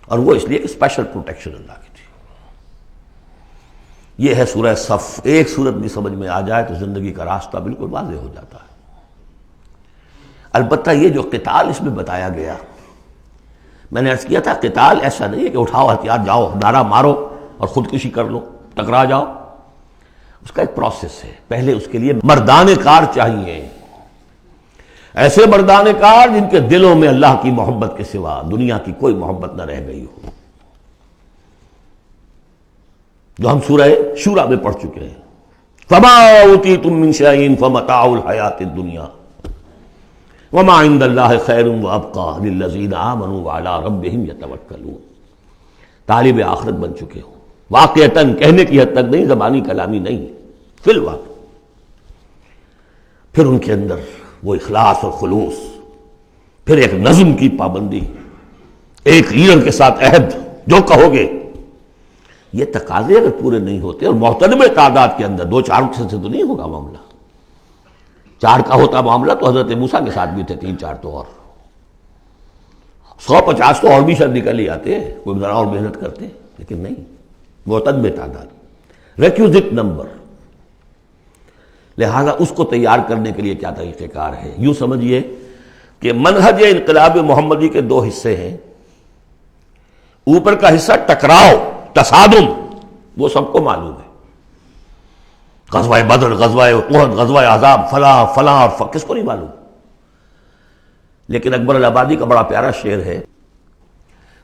اور وہ اس لیے کہ اسپیشل پروٹیکشن اللہ کی تھی۔ یہ ہے سورہ صف۔ ایک سورت بھی سمجھ میں آ جائے تو زندگی کا راستہ بالکل واضح ہو جاتا ہے۔ البتہ یہ جو قتال اس میں بتایا گیا، میں نے عرض کیا تھا قتال ایسا نہیں ہے کہ اٹھاؤ ہتھیار جاؤ نعرہ مارو اور خودکشی کر لو، ٹکرا جاؤ۔ اس کا ایک پروسیس ہے، پہلے اس کے لیے مردان کار چاہیے، ایسے مردان کار جن کے دلوں میں اللہ کی محبت کے سوا دنیا کی کوئی محبت نہ رہ گئی ہو، جو ہم سورہ شورى میں پڑھ چکے ہیں۔ فما اوتیتم من شیء فمتاع الحیاۃ الدنیا وما عند اللہ خیر وابقى للذین آمنوا وعلی ربہم یتوکلون۔ طالب آخرت بن چکے ہو، واقعتاً، کہنے کی حد تک نہیں، زبانی کلامی نہیں، فی الواقع۔ پھر ان کے اندر وہ اخلاص اور خلوص، پھر ایک نظم کی پابندی، ایک لیڈر کے ساتھ عہد، جو کہو گے۔ یہ تقاضے اگر پورے نہیں ہوتے، اور محترم تعداد کے اندر، 2-4 سے تو نہیں ہوگا معاملہ۔ 4 کا ہوتا معاملہ تو حضرت موسیٰ کے ساتھ بھی تھے، 3-4 تو اور 150 تو اور بھی شاید نکل ہی آتے، کوئی ذرا اور محنت کرتے، لیکن نہیں، معتدب تعداد، ریکوزٹ نمبر۔ لہذا اس کو تیار کرنے کے لیے کیا طریقہ کار ہے؟ یوں سمجھیے کہ منہج انقلاب محمدی کے 2 حصے ہیں۔ اوپر کا حصہ ٹکراؤ، تصادم، وہ سب کو معلوم ہے، غزوہ بدر، غزوہ احد، غزوہ احزاب، فلاں فلاں اور کس کو نہیں معلوم؟ لیکن اکبر الآبادی کا بڑا پیارا شعر ہے،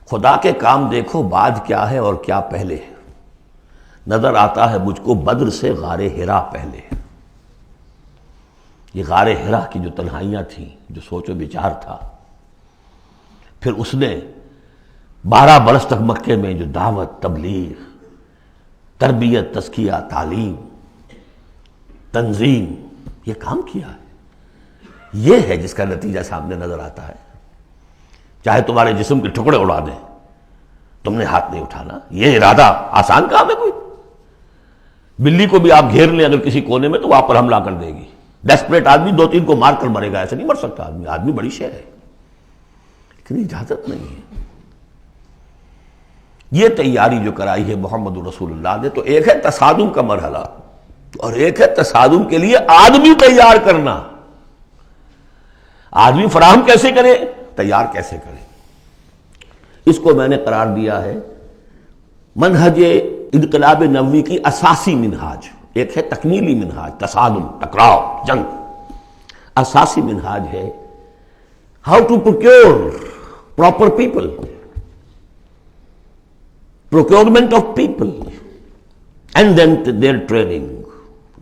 خدا کے کام دیکھو بعد کیا ہے اور کیا پہلے، نظر آتا ہے مجھ کو بدر سے غار حرا پہلے۔ یہ غار حرا کی جو تنہائیاں تھیں، جو سوچ و بچار تھا، پھر اس نے 12 برس تک مکے میں جو دعوت، تبلیغ، تربیت، تزکیہ، تعلیم، تنظیم، یہ کام کیا ہے۔ یہ ہے جس کا نتیجہ سامنے نظر آتا ہے۔ چاہے تمہارے جسم کے ٹکڑے اڑا دیں، تم نے ہاتھ نہیں اٹھانا۔ یہ ارادہ آسان کام ہے کوئی؟ بلی کو بھی آپ گھیر لیں اگر کسی کونے میں تو وہ آپ پر حملہ کر دے گی۔ ڈیسپریٹ آدمی 2-3 کو مار کر مرے گا، ایسے نہیں مر سکتا آدمی۔ آدمی بڑی شے ہے، لیکن اجازت نہیں ہے۔ یہ تیاری جو کرائی ہے محمد رسول اللہ نے، تو ایک ہے تصادم کا مرحلہ، اور ایک ہے تصادم کے لیے آدمی تیار کرنا۔ آدمی فراہم کیسے کرے، تیار کیسے کرے؟ اس کو میں نے قرار دیا ہے منہج انقلاب نبوی کی اساسی منہاج۔ ایک ہے تکمیلی منہاج، تصادم، ٹکراؤ، جنگ۔ اساسی منہاج ہے how to procure proper people, procurement of people and then their training۔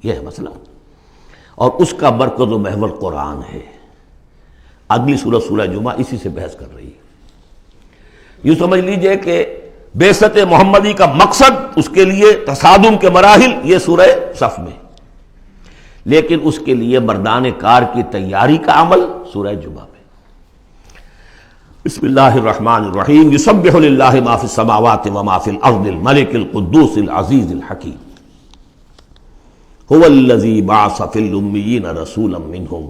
یہ ہے مسئلہ، اور اس کا مرکز و محور قرآن ہے۔ اگلی سورت سورہ جمعہ اسی سے بحث کر رہی ہے۔ یوں سمجھ لیجئے کہ بعثت محمدی کا مقصد، اس کے لیے تصادم کے مراحل، یہ سورہ صف میں، لیکن اس کے لیے مردان کار کی تیاری کا عمل سورہ جمعہ میں۔ بسم اللہ الرحمن الرحیم۔ یسبح للہ ما فی السماوات وما فی الارض الملک القدوس العزیز الحکیم۔ هو الذی بعث فی الامیین رسولا منہم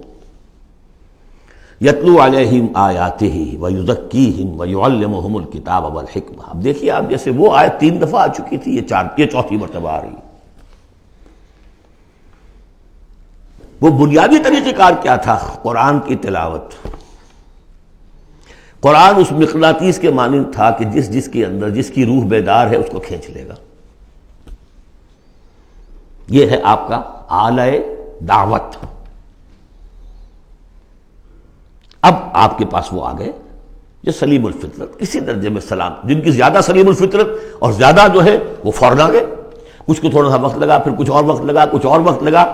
یتلو علیہم آیاتہ ویزکیہم ویعلمہم الکتاب والحکمہ۔ اب دیکھیے آپ، جیسے وہ آیت 3 دفعہ آ چکی تھی، یہ 4تھی مرتبہ آ رہی۔ وہ بنیادی طریقہ کار کیا تھا؟ قرآن کی تلاوت۔ قرآن اس مقناطیس کے مانند تھا کہ جس کے اندر جس کی روح بیدار ہے اس کو کھینچ لے گا۔ یہ ہے آپ کا آلہ دعوت۔ اب آپ کے پاس وہ آ گئے جو سلیم الفطرت، اسی درجے میں سلام، جن کی زیادہ سلیم الفطرت اور زیادہ جو ہے وہ فوراً آ گئے۔ کچھ کو تھوڑا سا وقت لگا، پھر کچھ اور وقت لگا، کچھ اور وقت لگا،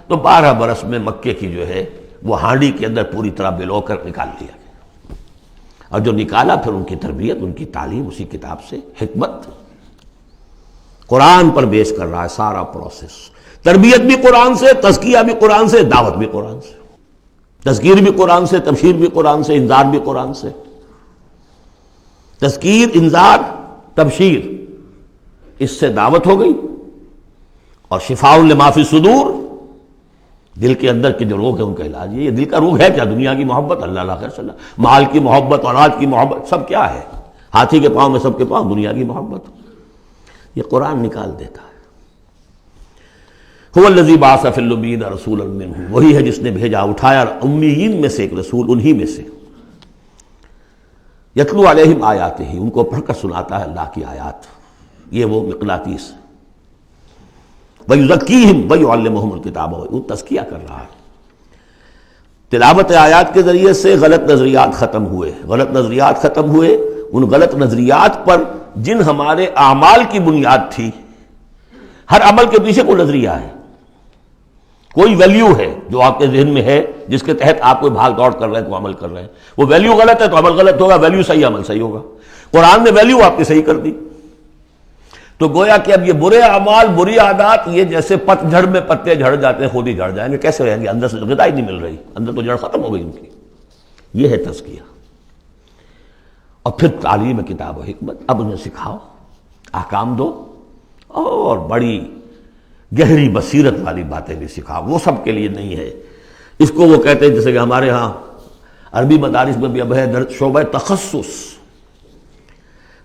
تو 12 برس میں مکے کی جو ہے وہ ہانڈی کے اندر پوری طرح بلو کر نکال لیا گیا۔ اور جو نکالا پھر ان کی تربیت، ان کی تعلیم اسی کتاب سے، حکمت قرآن پر بیس کر رہا ہے سارا پروسیس۔ تربیت بھی قرآن سے، تزکیہ بھی قرآن سے، دعوت بھی قرآن سے، تذکیر بھی قرآن سے، تبشیر بھی قرآن سے، انذار بھی قرآن سے۔ تذکیر، انذار، تبشیر، اس سے دعوت ہو گئی، اور شفاء لما فی الصدور، دل کے اندر کے جو روگ ہے ان کا علاج ہے۔ یہ دل کا روگ ہے کیا؟ دنیا کی محبت، اللہ خیر صلی اللہ، مال کی محبت، اولاد کی محبت، سب کیا ہے؟ ہاتھی کے پاؤں میں سب کے پاؤں دنیا کی محبت۔ یہ قرآن نکال دیتا ہے۔ هو الذی بعث فی الامیین رسولا منہم، وہی ہے جس نے بھیجا، اٹھایا امیین میں سے ایک رسول، انہی میں سے، یتلو علیہم آیاتہ، ان کو پڑھ کر سناتا ہے اللہ کی آیات، یہ وہ مقناطیس، وَيُزَكِّيهِمْ وَيُعَلِّمُهُمُ الْكِتَابَ، وہ تزکیہ کر رہا ہے۔ تلاوت آیات کے ذریعے سے غلط نظریات ختم ہوئے، غلط نظریات ختم ہوئے، ان غلط نظریات پر جن ہمارے اعمال کی بنیاد تھی، ہر عمل کے پیچھے کوئی نظریہ ہے، کوئی ویلیو ہے جو آپ کے ذہن میں ہے، جس کے تحت آپ کوئی بھاگ دوڑ کر رہے ہیں، کوئی عمل کر رہے ہیں، وہ ویلیو غلط ہے تو عمل غلط ہوگا، ویلیو صحیح عمل صحیح ہوگا۔ قرآن نے ویلیو آپ کی صحیح کر دی، تو گویا کہ اب یہ برے اعمال، بری عادات، یہ جیسے پت جھڑ میں پتے جھڑ جاتے ہیں، خود ہی جھڑ جائیں گے، کیسے ہوئیں گے؟ اندر سے غذا ہی نہیں مل رہی، اندر تو جڑ ختم ہو گئی ان کی۔ یہ ہے تزکیہ۔ اور پھر تعلیم کتاب و حکمت، اب انہیں سکھاؤ، احکام دو، اور بڑی گہری بصیرت والی باتیں بھی سکھاؤ، وہ سب کے لیے نہیں ہے۔ اس کو وہ کہتے ہیں، جیسے کہ ہمارے ہاں عربی مدارس میں بھی اب ہے شعبہ تخصص،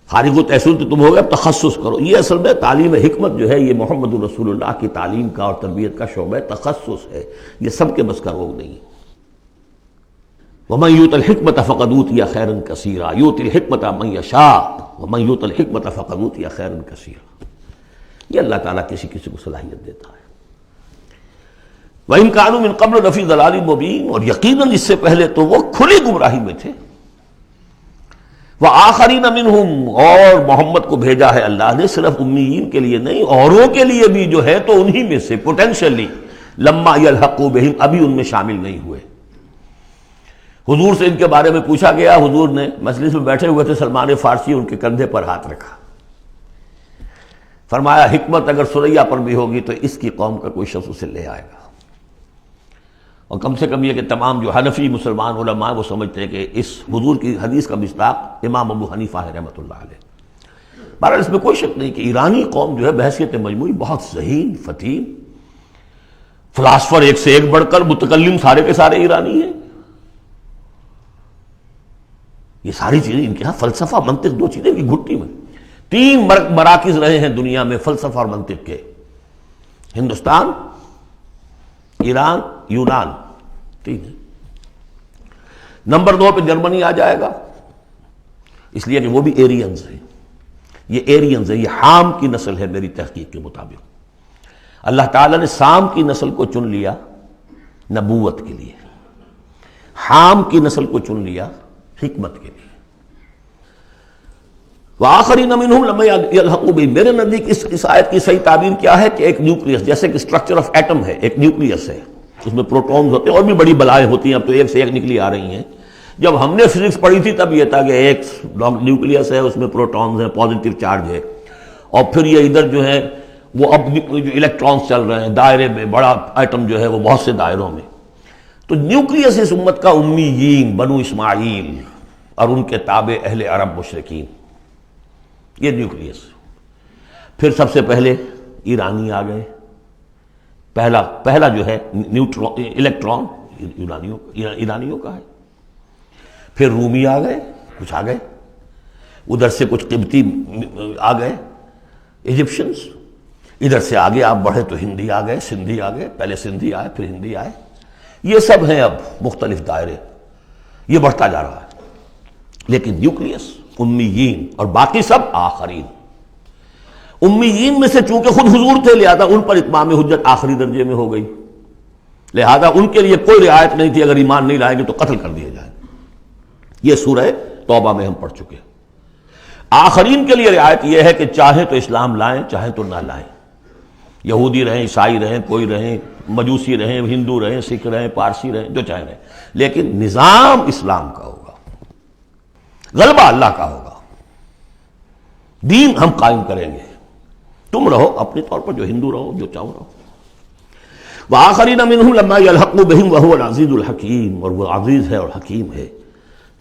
فارغ التحصیل تو تم ہو گئے، اب تخصص کرو۔ یہ اصل میں تعلیم حکمت جو ہے، یہ محمد رسول اللہ کی تعلیم کا اور تربیت کا شعبہ تخصص ہے، یہ سب کے بس کا روگ نہیں ہے۔ وَمَن يُؤْتَ الْحِكْمَةَ فَقَدْ أُوتِيَ خَيْرًا كَثِيرًا يُؤْتِي الْحِكْمَةَ مَن يَشَاءُ وَمَن يُؤْتَ الْحِكْمَةَ فَقَدْ أُوتِيَ خَيْرًا كَثِيرًا۔ یہ اللہ تعالیٰ کسی کسی کو صلاحیت دیتا ہے۔ وَإِن كَانُوا مِن قَبْلُ لَفِي ضَلَالٍ مُبِينٍ، اور یقیناً اس سے پہلے تو وہ کھلی گمراہی میں تھے۔ وَآخَرِينَ مِنْهُمْ، اور محمد کو بھیجا ہے اللہ نے صرف امیین کے لیے نہیں، اوروں کے لیے بھی جو ہے تو انہی میں سے پوٹینشلی، لما يلحقوا بهم، ابھی ان میں شامل نہیں ہوئے۔ حضور سے ان کے بارے میں پوچھا گیا، حضور نے مجلس میں بیٹھے ہوئے تھے، سلمان فارسی ان کے کندھے پر ہاتھ رکھا، فرمایا حکمت اگر سریا پر بھی ہوگی تو اس کی قوم کا کوئی شخص اسے لے آئے گا۔ اور کم سے کم یہ کہ تمام جو حنفی مسلمان علماء وہ سمجھتے ہیں کہ اس حضور کی حدیث کا مصداق امام ابو حنیفہ ہے رحمۃ اللہ علیہ۔ بہرحال اس میں کوئی شک نہیں کہ ایرانی قوم جو ہے بحیثیت مجموعی بہت ذہین، فطین، فلاسفر ایک سے ایک بڑھ کر، متکلم سارے کے سارے ایرانی ہیں۔ یہ ساری چیزیں ان کے ہاں فلسفہ، منطق، دو چیزیں کی گھٹی میں 3 مراکز رہے ہیں دنیا میں فلسفہ اور منطق کے، ہندوستان، ایران، یونان، 3 ہے۔ نمبر 2 پہ جرمنی آ جائے گا، اس لیے کہ وہ بھی ایرینز ہیں، یہ ایرینز ہیں، یہ حام کی نسل ہے میری تحقیق کے مطابق۔ اللہ تعالیٰ نے سام کی نسل کو چن لیا نبوت کے لیے، حام کی نسل کو چن لیا حکمت کے لیے۔ وآخرین منہم لما یلحقوا بہم، میرے نزدیک اس آیت کی صحیح تعبیر کیا ہے کہ ایک نیوکلیس، جیسے کہ اسٹرکچر آف ایٹم ہے، ایک نیوکلیس ہے، اس میں پروٹونز ہوتے ہیں، اور بھی بڑی بلائیں ہوتی ہیں، اب تو ایک سے ایک نکلی آ رہی ہیں۔ جب ہم نے فزکس پڑھی تھی تب یہ تھا کہ ایک نیوکلیس ہے، اس میں پروٹونز ہیں، پازیٹیو چارج ہے، اور پھر یہ ادھر جو ہے وہ اب جو الیکٹرانز چل رہے ہیں دائرے میں، بڑا ایٹم جو ہے وہ بہت سے دائروں میں۔ تو نیوکلیس اس امت کا امیین، بنو اسماعیل اور ان کے تابع اہل عرب مشرکین، یہ نیوکلیس۔ پھر سب سے پہلے ایرانی آ گئے، پہلا جو ہے الیکٹران ایرانیوں کا ہے۔ پھر رومی آ گئے، کچھ آ گئے، ادھر سے کچھ قبطی آ گئے، ایجپشنز، ادھر سے آگے آپ بڑھے تو ہندی آ گئے، سندھی آ گئے، پہلے سندھی آئے پھر ہندی آئے، یہ سب ہیں اب مختلف دائرے، یہ بڑھتا جا رہا ہے۔ لیکن نیوکلیس امیین، اور باقی سب آخرین۔ امیین میں سے چونکہ خود حضور تھے لہذا ان پر اتمام حجت آخری درجے میں ہو گئی، لہذا ان کے لیے کوئی رعایت نہیں تھی، اگر ایمان نہیں لائیں گے تو قتل کر دیے جائیں۔ یہ سورہ توبہ میں ہم پڑھ چکے ہیں۔ آخرین کے لیے رعایت یہ ہے کہ چاہے تو اسلام لائیں چاہے تو نہ لائیں، یہودی رہیں، عیسائی رہیں، کوئی رہیں، مجوسی رہیں، ہندو رہیں، سکھ رہیں، پارسی رہیں، جو چاہے رہیں، لیکن نظام اسلام کا ہوگا، غلبہ اللہ کا ہوگا، دین ہم قائم کریں گے، تم رہو اپنے طور پر جو ہندو رہو، جو چاہو رہو۔ وآخرین منہم لما یلحقوا بہم وہو العزیز الحکیم، اور وہ عزیز ہے اور حکیم ہے۔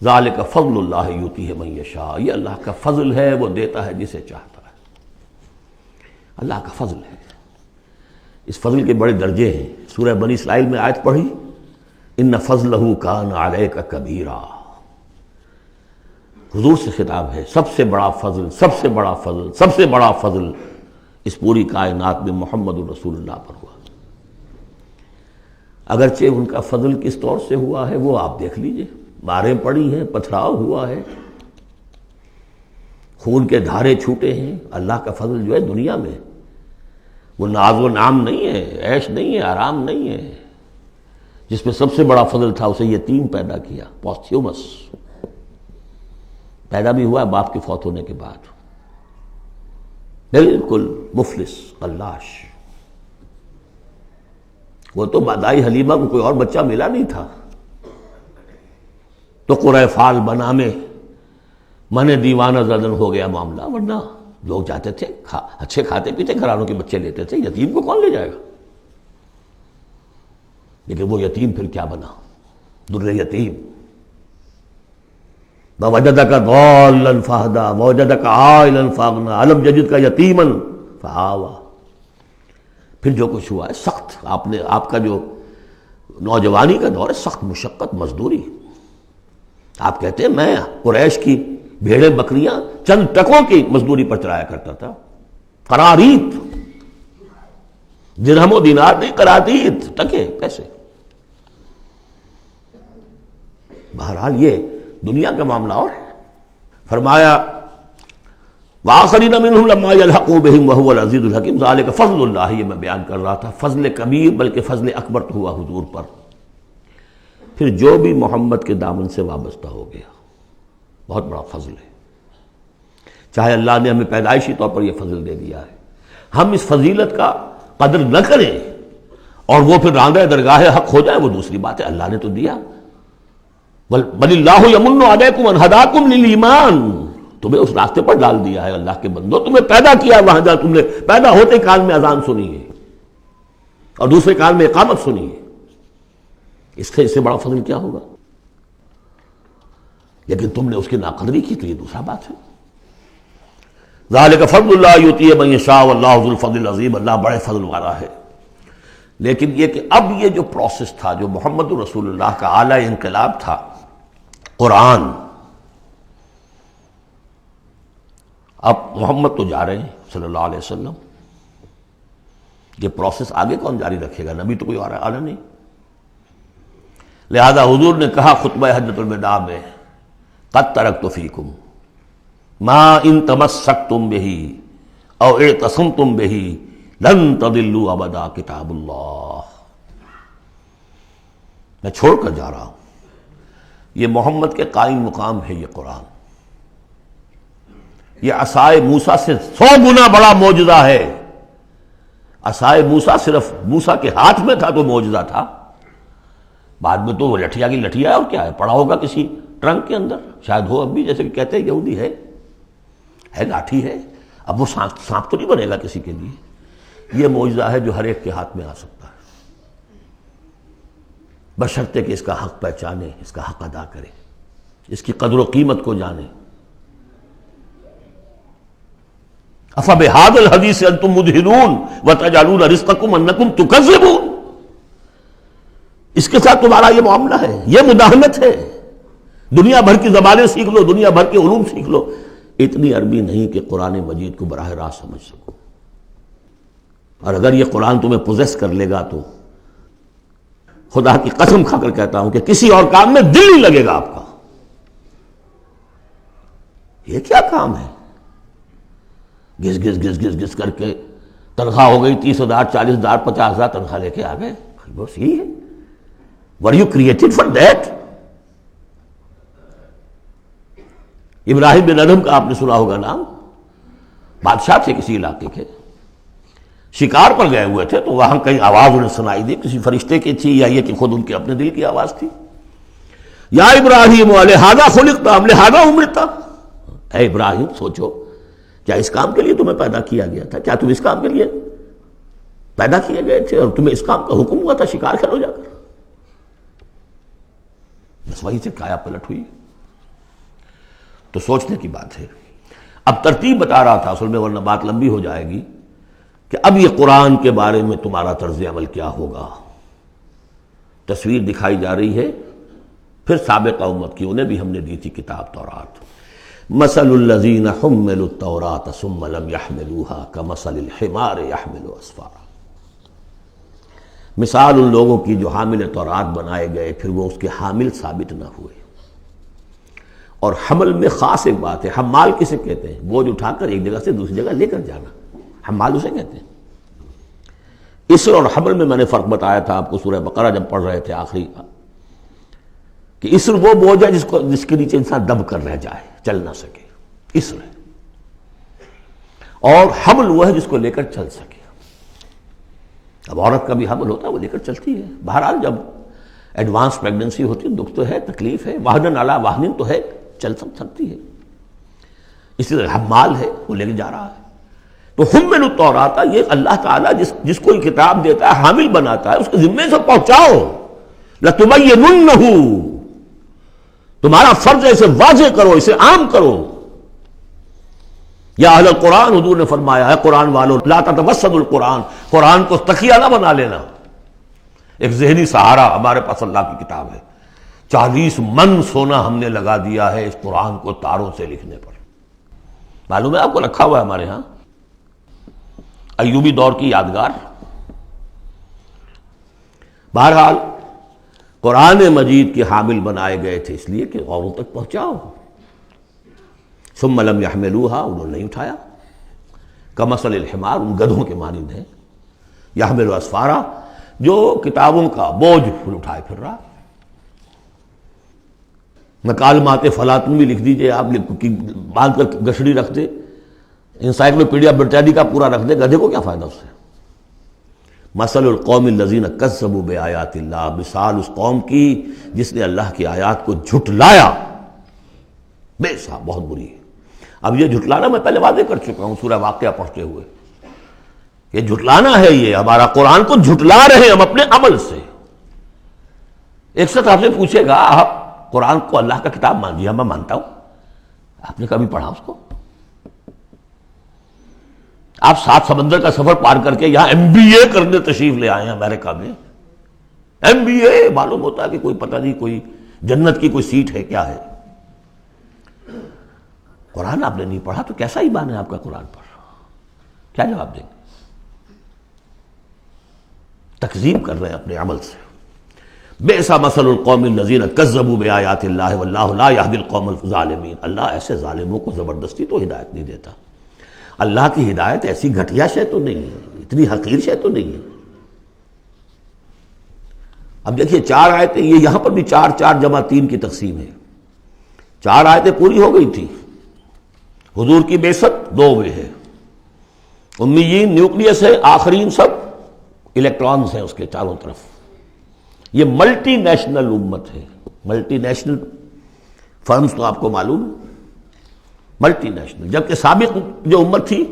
ذالک فضل اللہ یؤتیہ من یشاء، یہ اللہ کا فضل ہے، وہ دیتا ہے جسے چاہتا ہے، اللہ کا فضل ہے۔ اس فضل کے بڑے درجے ہیں۔ سورہ بنی اسرائیل میں آیت پڑھی، ان فضلہ کان علیک کبیرا، حضور سے خطاب ہے، سب سے بڑا فضل، سب سے بڑا فضل، سب سے بڑا فضل اس پوری کائنات میں محمد رسول اللہ پر ہوا۔ اگرچہ ان کا فضل کس طور سے ہوا ہے وہ آپ دیکھ لیجئے، ماریں پڑی ہیں، پتھراؤ ہوا ہے، خون کے دھارے چھوٹے ہیں۔ اللہ کا فضل جو ہے دنیا میں وہ ناز و نام نہیں ہے، عیش نہیں ہے، آرام نہیں ہے۔ جس میں سب سے بڑا فضل تھا اسے یتیم پیدا کیا، پوستھیومس، پیدا بھی ہوا باپ کے فوت ہونے کے بعد، بالکل مفلس قلاش۔ وہ تو دائی حلیمہ کو کوئی اور بچہ ملا نہیں تھا تو قرۂ فال بنا میں من دیوانہ زدن ہو گیا معاملہ، ورنہ لوگ جاتے تھے، اچھے کھاتے پیتے گھرانوں کے بچے لیتے تھے، یتیم کو کون لے جائے گا؟ لیکن وہ یتیم پھر کیا بنا؟ در یتیم۔ وَوَجَدَكَ ضَالًّا فَهَدَىٰ وَوَجَدَكَ عَائِلًا فَأَغْنَىٰ أَلَمْ يَجِدْكَ يَتِيمًا فَآوَىٰ۔ پھر جو کچھ ہوا ہے سخت، آپ کا جو نوجوانی کا دور ہے، سخت مشقت، مزدوری۔ آپ کہتے ہیں میں قریش کی بھیڑیں بکریاں چند ٹکوں کی مزدوری پر چلایا کرتا تھا، قراریت، درہم و دینار نہیں، قراریت، ٹکے پیسے۔ بہرحال یہ دنیا کا معاملہ اور ہے۔ فرمایا وآخرین منہم لما یلحقوا بہم وہو العزیز الحکیم، ذالک فضل اللہ، یہ میں بیان کر رہا تھا، فضل کبیر بلکہ فضل اکبر تو ہوا حضور پر۔ پھر جو بھی محمد کے دامن سے وابستہ ہو گیا، بہت بڑا فضل ہے۔ چاہے اللہ نے ہمیں پیدائشی طور پر یہ فضل دے دیا ہے، ہم اس فضیلت کا قدر نہ کریں اور وہ پھر راندہ درگاہ حق ہو جائے، وہ دوسری بات ہے، اللہ نے تو دیا۔ بل اللہ یمن علیکم ان ہداکم للایمان، تمہیں اس راستے پر ڈال دیا ہے اللہ کے بندو، تمہیں پیدا کیا وہاں جا، تم نے پیدا ہوتے کال میں اذان سنی ہے اور دوسرے کال میں اقامت سنی ہے، اس سے بڑا فضل کیا ہوگا؟ لیکن تم نے اس کی ناقدری کی تو یہ دوسرا بات ہے۔ ذالک فضل اللہ یؤتیہ من یشاء واللہ ذو الفضل العظیم، اللہ بڑے فضل والا ہے۔ لیکن یہ کہ اب یہ جو پروسیس تھا، جو محمد رسول اللہ کا اعلی انقلاب تھا، قرآن، اب محمد تو جا رہے ہیں صلی اللہ علیہ وسلم، یہ پروسیس آگے کون جاری رکھے گا؟ نبی تو کوئی اور آنا نہیں۔ لہذا حضور نے کہا خطبہ حجۃ الوداع میں، قد ترکت فیکم ما ان تمسکتم بہ او اعتصمتم بہ لن تضلوا ابدا کتاب اللہ، میں چھوڑ کر جا رہا ہوں، یہ محمد کے قائم مقام ہے، یہ قرآن، یہ عصائے موسیٰ سے 100 گنا بڑا معجزہ ہے۔ عصائے موسیٰ صرف موسیٰ کے ہاتھ میں تھا تو معجزہ تھا، بعد میں تو وہ لٹھیا کی لٹھیا ہے، اور کیا ہے، پڑا ہوگا کسی ٹرنک کے اندر، شاید ہو اب بھی، جیسے کہ کہتے ہیں یہودی ہے لاٹھی ہے، اب وہ سانپ تو نہیں بنے گا کسی کے لیے۔ یہ معجزہ ہے جو ہر ایک کے ہاتھ میں آ سکتا ہے، بشرطے کہ اس کا حق پہچانے، اس کا حق ادا کرے، اس کی قدر و قیمت کو جانے۔ افبہذا الحدیث انتم مدہنون وتجعلون رزقکم انکم تکذبون، اس کے ساتھ تمہارا یہ معاملہ ہے، یہ مداہنت ہے۔ دنیا بھر کی زبانیں سیکھ لو، دنیا بھر کے علوم سیکھ لو، اتنی عربی نہیں کہ قرآن مجید کو براہ راست سمجھ سکو۔ اور اگر یہ قرآن تمہیں پوزیس کر لے گا تو خدا کی قسم کھا کر کہتا ہوں کہ کسی اور کام میں دل نہیں لگے گا آپ کا۔ یہ کیا کام ہے؟ گھس گھس گھس گھس گھس کر کے تنخواہ ہو گئی 30,000 40,000 50,000 تنخواہ لے کے آ گئے. بس یہی ہے. Were you created for that? ابراہیم بن ادم کا آپ نے سنا ہوگا نام. بادشاہ تھے کسی علاقے کے, شکار پر گئے ہوئے تھے, تو وہاں کہیں آواز انہیں سنائی دی, کسی فرشتے کی تھی یا یہ کہ خود ان کے اپنے دل کی آواز تھی. یا ابراہیم لہذا خلقت ام لہذا امرت. اے ابراہیم سوچو, کیا اس کام کے لیے تمہیں پیدا کیا گیا تھا؟ کیا تم اس کام کے لیے پیدا کیے گئے تھے اور تمہیں اس کام کا حکم ہوا تھا شکار کرو جا کر؟ بس وہیں سے کایا پلٹ ہوئی. تو سوچنے کی بات ہے. اب ترتیب بتا رہا تھا اصل میں, ورنہ بات لمبی ہو جائے گی, کہ اب یہ قرآن کے بارے میں تمہارا طرز عمل کیا ہوگا. تصویر دکھائی جا رہی ہے پھر سابقہ امت کی, انہیں بھی ہم نے دی تھی کتاب تورات. مثل الذین حملوا التوراۃ ثم لم يحملوها كمثل الحمار يحمل اسفارا. مثال ان لوگوں کی جو حامل تورات بنائے گئے پھر وہ اس کے حامل ثابت نہ ہوئے. اور حمل میں خاص ایک بات ہے, حمال کسے کہتے ہیں؟ بوجھ اٹھا کر ایک جگہ سے دوسری جگہ لے کر جانا, حمال اسے کہتے ہیں. اسر اور حمل میں نے فرق بتایا تھا آپ کو سورہ بقرہ جب پڑھ رہے تھے آخری, کہ اسر وہ بوجھ ہے جس کے نیچے انسان دب کر رہ جائے, چل نہ سکے, اسر ہے. اور حمل وہ ہے جس کو لے کر چل سکے. اب عورت کا بھی حمل ہوتا ہے, وہ لے کر چلتی ہے. بہرحال جب ایڈوانس پریگننسی ہوتی ہے دکھ تو ہے, تکلیف ہے, واہنن علی واہنن تو ہے, چل سکتی ہے. اسی طرح حمال ہے, وہ لے کے جا رہا ہے. تو حمل التوراۃ, یہ اللہ تعالیٰ جس کو کتاب دیتا ہے حامل بناتا ہے, اس کے ذمے سے پہنچاؤ. لتبیننہ, تمہارا فرض ہے اسے واضح کرو, اسے عام کرو. یا اہل القرآن, حضور نے فرمایا ہے قرآن والوں, لا تتوسدوا القرآن, قرآن کو تکیہ نہ بنا لینا. ایک ذہنی سہارا ہمارے پاس اللہ کی کتاب ہے. 40 من سونا ہم نے لگا دیا ہے اس قرآن کو تاروں سے لکھنے پر. معلوم ہے آپ کو, رکھا ہوا ہے ہمارے ہاں, ایوبی دور کی یادگار. بہرحال قرآن مجید کے حامل بنائے گئے تھے اس لیے کہ اوروں تک پہنچاؤ. ثم لم يحملوها, انہوں نے نہیں اٹھایا. کمثل الحمار, ان گدھوں کے مانند ہیں. يحمل اسفارا, جو کتابوں کا بوجھ پھر اٹھائے پھر رہا. مکالمات فلاطن بھی لکھ دیجئے آپ, باندھ کر گشڑی رکھ دے, انسائکلوپیڈیا برٹانی کا پورا رکھ دے, گدھے کو کیا فائدہ اس سے. مثل القوم الذین کذبوا بآیات اللہ, مثال اس قوم کی جس نے اللہ کی آیات کو جھٹلایا. بے صاحب بہت بری ہے. اب یہ جھٹلانا میں پہلے واضح کر چکا ہوں سورہ واقعہ پڑھتے ہوئے, یہ جھٹلانا ہے, یہ ہمارا قرآن کو جھٹلا رہے ہیں ہم اپنے عمل سے. ایک شخص آپ سے پوچھے گا آپ قرآن کو اللہ کا کتاب مان لیا؟ میں مانتا ہوں. آپ نے کبھی پڑھا اس کو؟ آپ 7 سمندر کا سفر پار کر کے یہاں MBA کرنے تشریف لے آئے ہیں امریکہ میں. MBA معلوم ہوتا ہے کہ کوئی پتہ نہیں, کوئی جنت کی کوئی سیٹ ہے, کیا ہے. قرآن آپ نے نہیں پڑھا تو کیسا ایمان ہے آپ کا قرآن پر؟ کیا جواب دیں گے؟ تکذیب کر رہے ہیں اپنے عمل سے. بئس مثل القوم الذین کذبوا بآیات اللہ واللہ لا یہدی القوم الظالمین. اللہ ایسے ظالموں کو زبردستی تو ہدایت نہیں دیتا. اللہ کی ہدایت ایسی گھٹیا شے تو نہیں ہے, اتنی حقیر شے تو نہیں ہے. اب دیکھیے 4 آیتیں, یہ یہاں پر بھی 4 4 جمع 3 کی تقسیم ہے. 4 آیتیں پوری ہو گئی تھی. حضور کی بعثت 2 میں ہے. امیین نیوکلیس ہے, آخرین سب الیکٹرانز ہیں اس کے چاروں طرف. یہ ملٹی نیشنل امت ہے. ملٹی نیشنل فرمز تو آپ کو معلوم, ملٹی نیشنل. جبکہ سابق جو امت تھی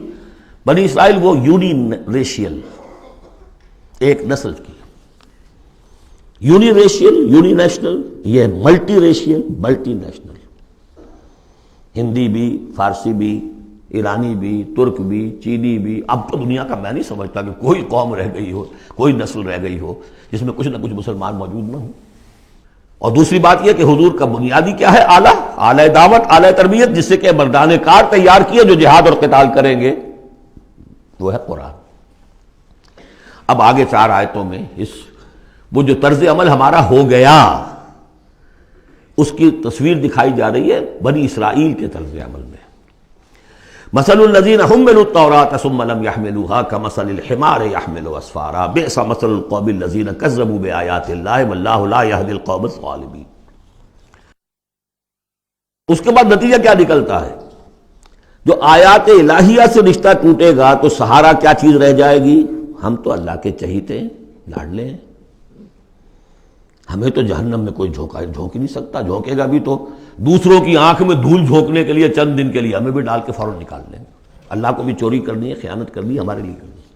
بنی اسرائیل, وہ یونی ریشیل, ایک نسل کی. یونی ریشیل, یونی نیشنل, یہ multi racial, multi national. Hindi بھی, فارسی بھی, ایرانی بھی, ترک بھی, چینی بھی. اب تو دنیا کا میں نہیں سمجھتا کہ کوئی قوم رہ گئی ہو, کوئی نسل رہ گئی ہو جس میں کچھ نہ کچھ مسلمان موجود نہ ہوں. اور دوسری بات یہ کہ حضور کا بنیادی کیا ہے؟ اعلیٰ دعوت, اعلیٰ تربیت, جس سے کہ مردان کار تیار کیے جو جہاد اور قتال کریں گے, وہ ہے قرآن. اب آگے 4 آیتوں میں وہ جو طرز عمل ہمارا ہو گیا اس کی تصویر دکھائی جا رہی ہے بنی اسرائیل کے طرز عمل میں. مثل الذین حملوا التوراة ثم لم يحملوها كمثل الحمار يحمل اسفارا بئس مثل القوم الذین كذبوا بآیات اللہ واللہ لا يهدی القوم الظالمین۔ اس کے بعد نتیجہ کیا نکلتا ہے؟ جو آیات الہیہ سے رشتہ ٹوٹے گا تو سہارا کیا چیز رہ جائے گی؟ ہم تو اللہ کے چہیتے ہیں، لاڈلے ہیں، ہمیں تو جہنم میں کوئی جھونک ہی نہیں سکتا، جھونکے گا بھی تو دوسروں کی آنکھ میں دھول جھونکنے کے لیے چند دن کے لیے، ہمیں بھی ڈال کے فوراً نکال لیں۔ اللہ کو بھی چوری کرنی ہے، خیانت کرنی ہے، ہمارے لیے کرنی ہے۔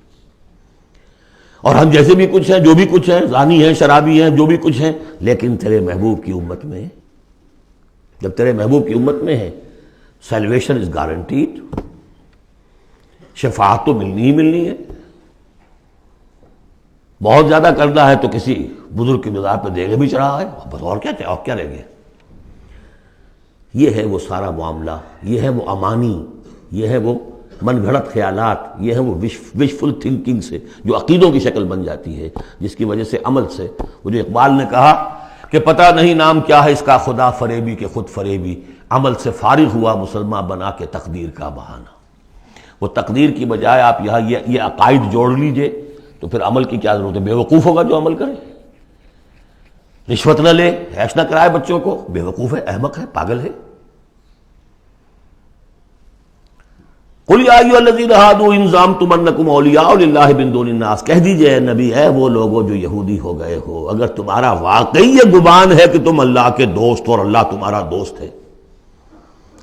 اور ہم جیسے بھی کچھ ہیں، جو بھی کچھ ہیں، زانی ہیں، شرابی ہیں، جو بھی کچھ ہیں، لیکن تیرے محبوب کی امت میں، جب تیرے محبوب کی امت میں ہے، سیلویشن از گارنٹیڈ، شفاعت تو ملنی ہی ملنی ہے۔ بہت زیادہ کرنا ہے تو کسی بزرگ کی مزار پہ دیگے بھی چڑھا ہے، بس اور کیا رہ گیا۔ یہ ہے وہ سارا معاملہ، یہ ہے وہ امانی، یہ ہے وہ من گھڑت خیالات، یہ ہے وہ وشفل تھنکنگ سے جو عقیدوں کی شکل بن جاتی ہے، جس کی وجہ سے عمل سے، وہ جو اقبال نے کہا کہ پتہ نہیں نام کیا ہے اس کا، خدا فریبی کہ خود فریبی، عمل سے فارغ ہوا مسلمان بنا کے تقدیر کا بہانہ۔ وہ تقدیر کی بجائے آپ یہاں یہ عقائد جوڑ لیجئے تو پھر عمل کی کیا ضرورت ہے؟ بے وقوف ہوگا جو عمل کرے، رشوت نہ لے، عیش نہ کرائے بچوں کو، بے وقوف ہے، احمق ہے، پاگل ہے۔ قل یا ایھا الذین ھادوا ان زعمتم انکم اولیاء للہ من دون الناس، کہہ دیجئے اے نبی، اے وہ لوگوں جو یہودی ہو گئے ہو، اگر تمہارا واقعی یہ گمان ہے کہ تم اللہ کے دوست اور اللہ تمہارا دوست ہے۔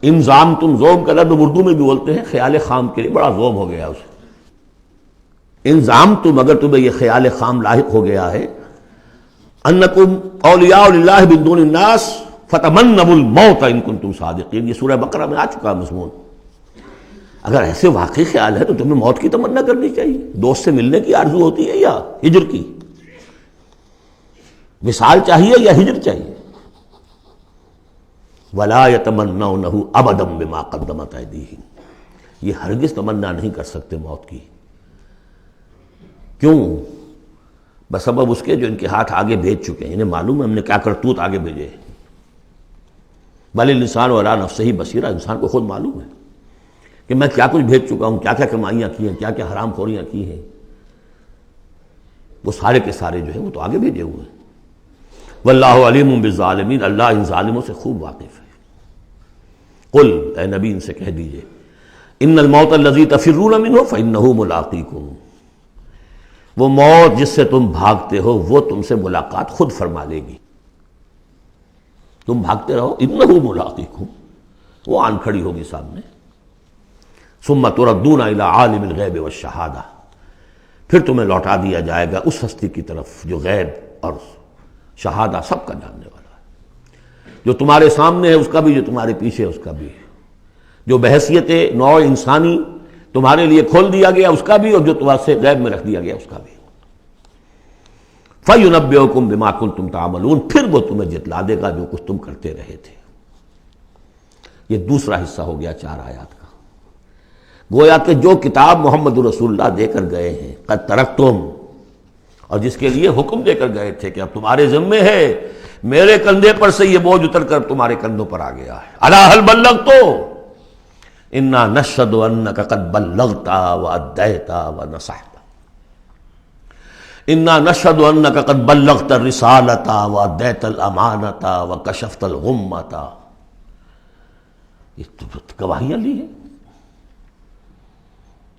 ان زعمتم، زوم کا لفظ اردو میں بھی بولتے ہیں خیال خام کے لیے، بڑا زوم ہو گیا اسے۔ ان زعمتم، اگر تمہیں یہ خیال خام لاحق ہو گیا ہے، انکم اولیاء للہ من دون الناس فتمنوا الموت ان کنتم صادقین، یہ سورہ بقرہ میں آ چکا مضمون۔ اگر ایسے واقعی خیال ہے تو تمہیں موت کی تمنا کرنی چاہیے۔ دوست سے ملنے کی آرزو ہوتی ہے یا ہجر کی؟ وصال چاہیے یا ہجر چاہیے؟ ولا یتمنونہ ابدا بما قدمت ایدیہم، یہ ہرگز تمنا نہیں کر سکتے موت کی۔ کیوں؟ بسبب اس کے جو ان کے ہاتھ آگے بھیج چکے ہیں، انہیں معلوم ہے ہم نے کیا کرتوت آگے بھیجے۔ بل الانسان علی نفسہ بصیرہ، انسان کو خود معلوم ہے کہ میں کیا کچھ بھیج چکا ہوں، کیا کیا کمائیاں کی ہیں، کیا کیا حرام خوریاں کی ہیں، وہ سارے کے سارے جو ہیں وہ تو آگے بھیجے ہوئے ہیں۔ واللہ علیم بالظالمین، اللہ ان ظالموں سے خوب واقف ہے۔ قل، اے نبی ان سے کہہ دیجئے، ان الموت الذی تفرون منہ فانہ ملاقیکم، وہ موت جس سے تم بھاگتے ہو وہ تم سے ملاقات خود فرما لے گی۔ تم بھاگتے رہو، انہ ملاقیکم، وہ آن کھڑی ہوگی سامنے۔ ثم تردون الی عالم الغیب والشہادہ، پھر تمہیں لوٹا دیا جائے گا اس ہستی کی طرف جو غیب اور شہادہ سب کا جاننے والا ہے، جو تمہارے سامنے ہے اس کا بھی، جو تمہارے پیچھے ہے اس کا بھی، جو بحیثیت نوع انسانی تمہارے لیے کھول دیا گیا اس کا بھی، اور جو تمہارے سے غیب میں رکھ دیا گیا اس کا بھی۔ فَيُنَبِّئُكُم بِمَا كُنتُمْ تَعْمَلُونَ، پھر وہ تمہیں جتلا دے گا جو کچھ تم کرتے رہے تھے۔ یہ دوسرا حصہ ہو گیا 4 آیات کا۔ گویا کہ جو کتاب محمد رسول اللہ دے کر گئے ہیں، قد ترکتم، اور جس کے لیے حکم دے کر گئے تھے کہ اب تمہارے ذمے ہے، میرے کندھے پر سے یہ بوجھ اتر کر تمہارے کندھوں پر آ گیا ہے۔ الا هل بلغت، انا نشهد انک قد بلغت وادیت ونصحت، انا نشهد انک قد بلغت الرسالۃ وادیت الامانۃ وکشفت الغمۃ، یہ تو گواہیاں لی ہیں۔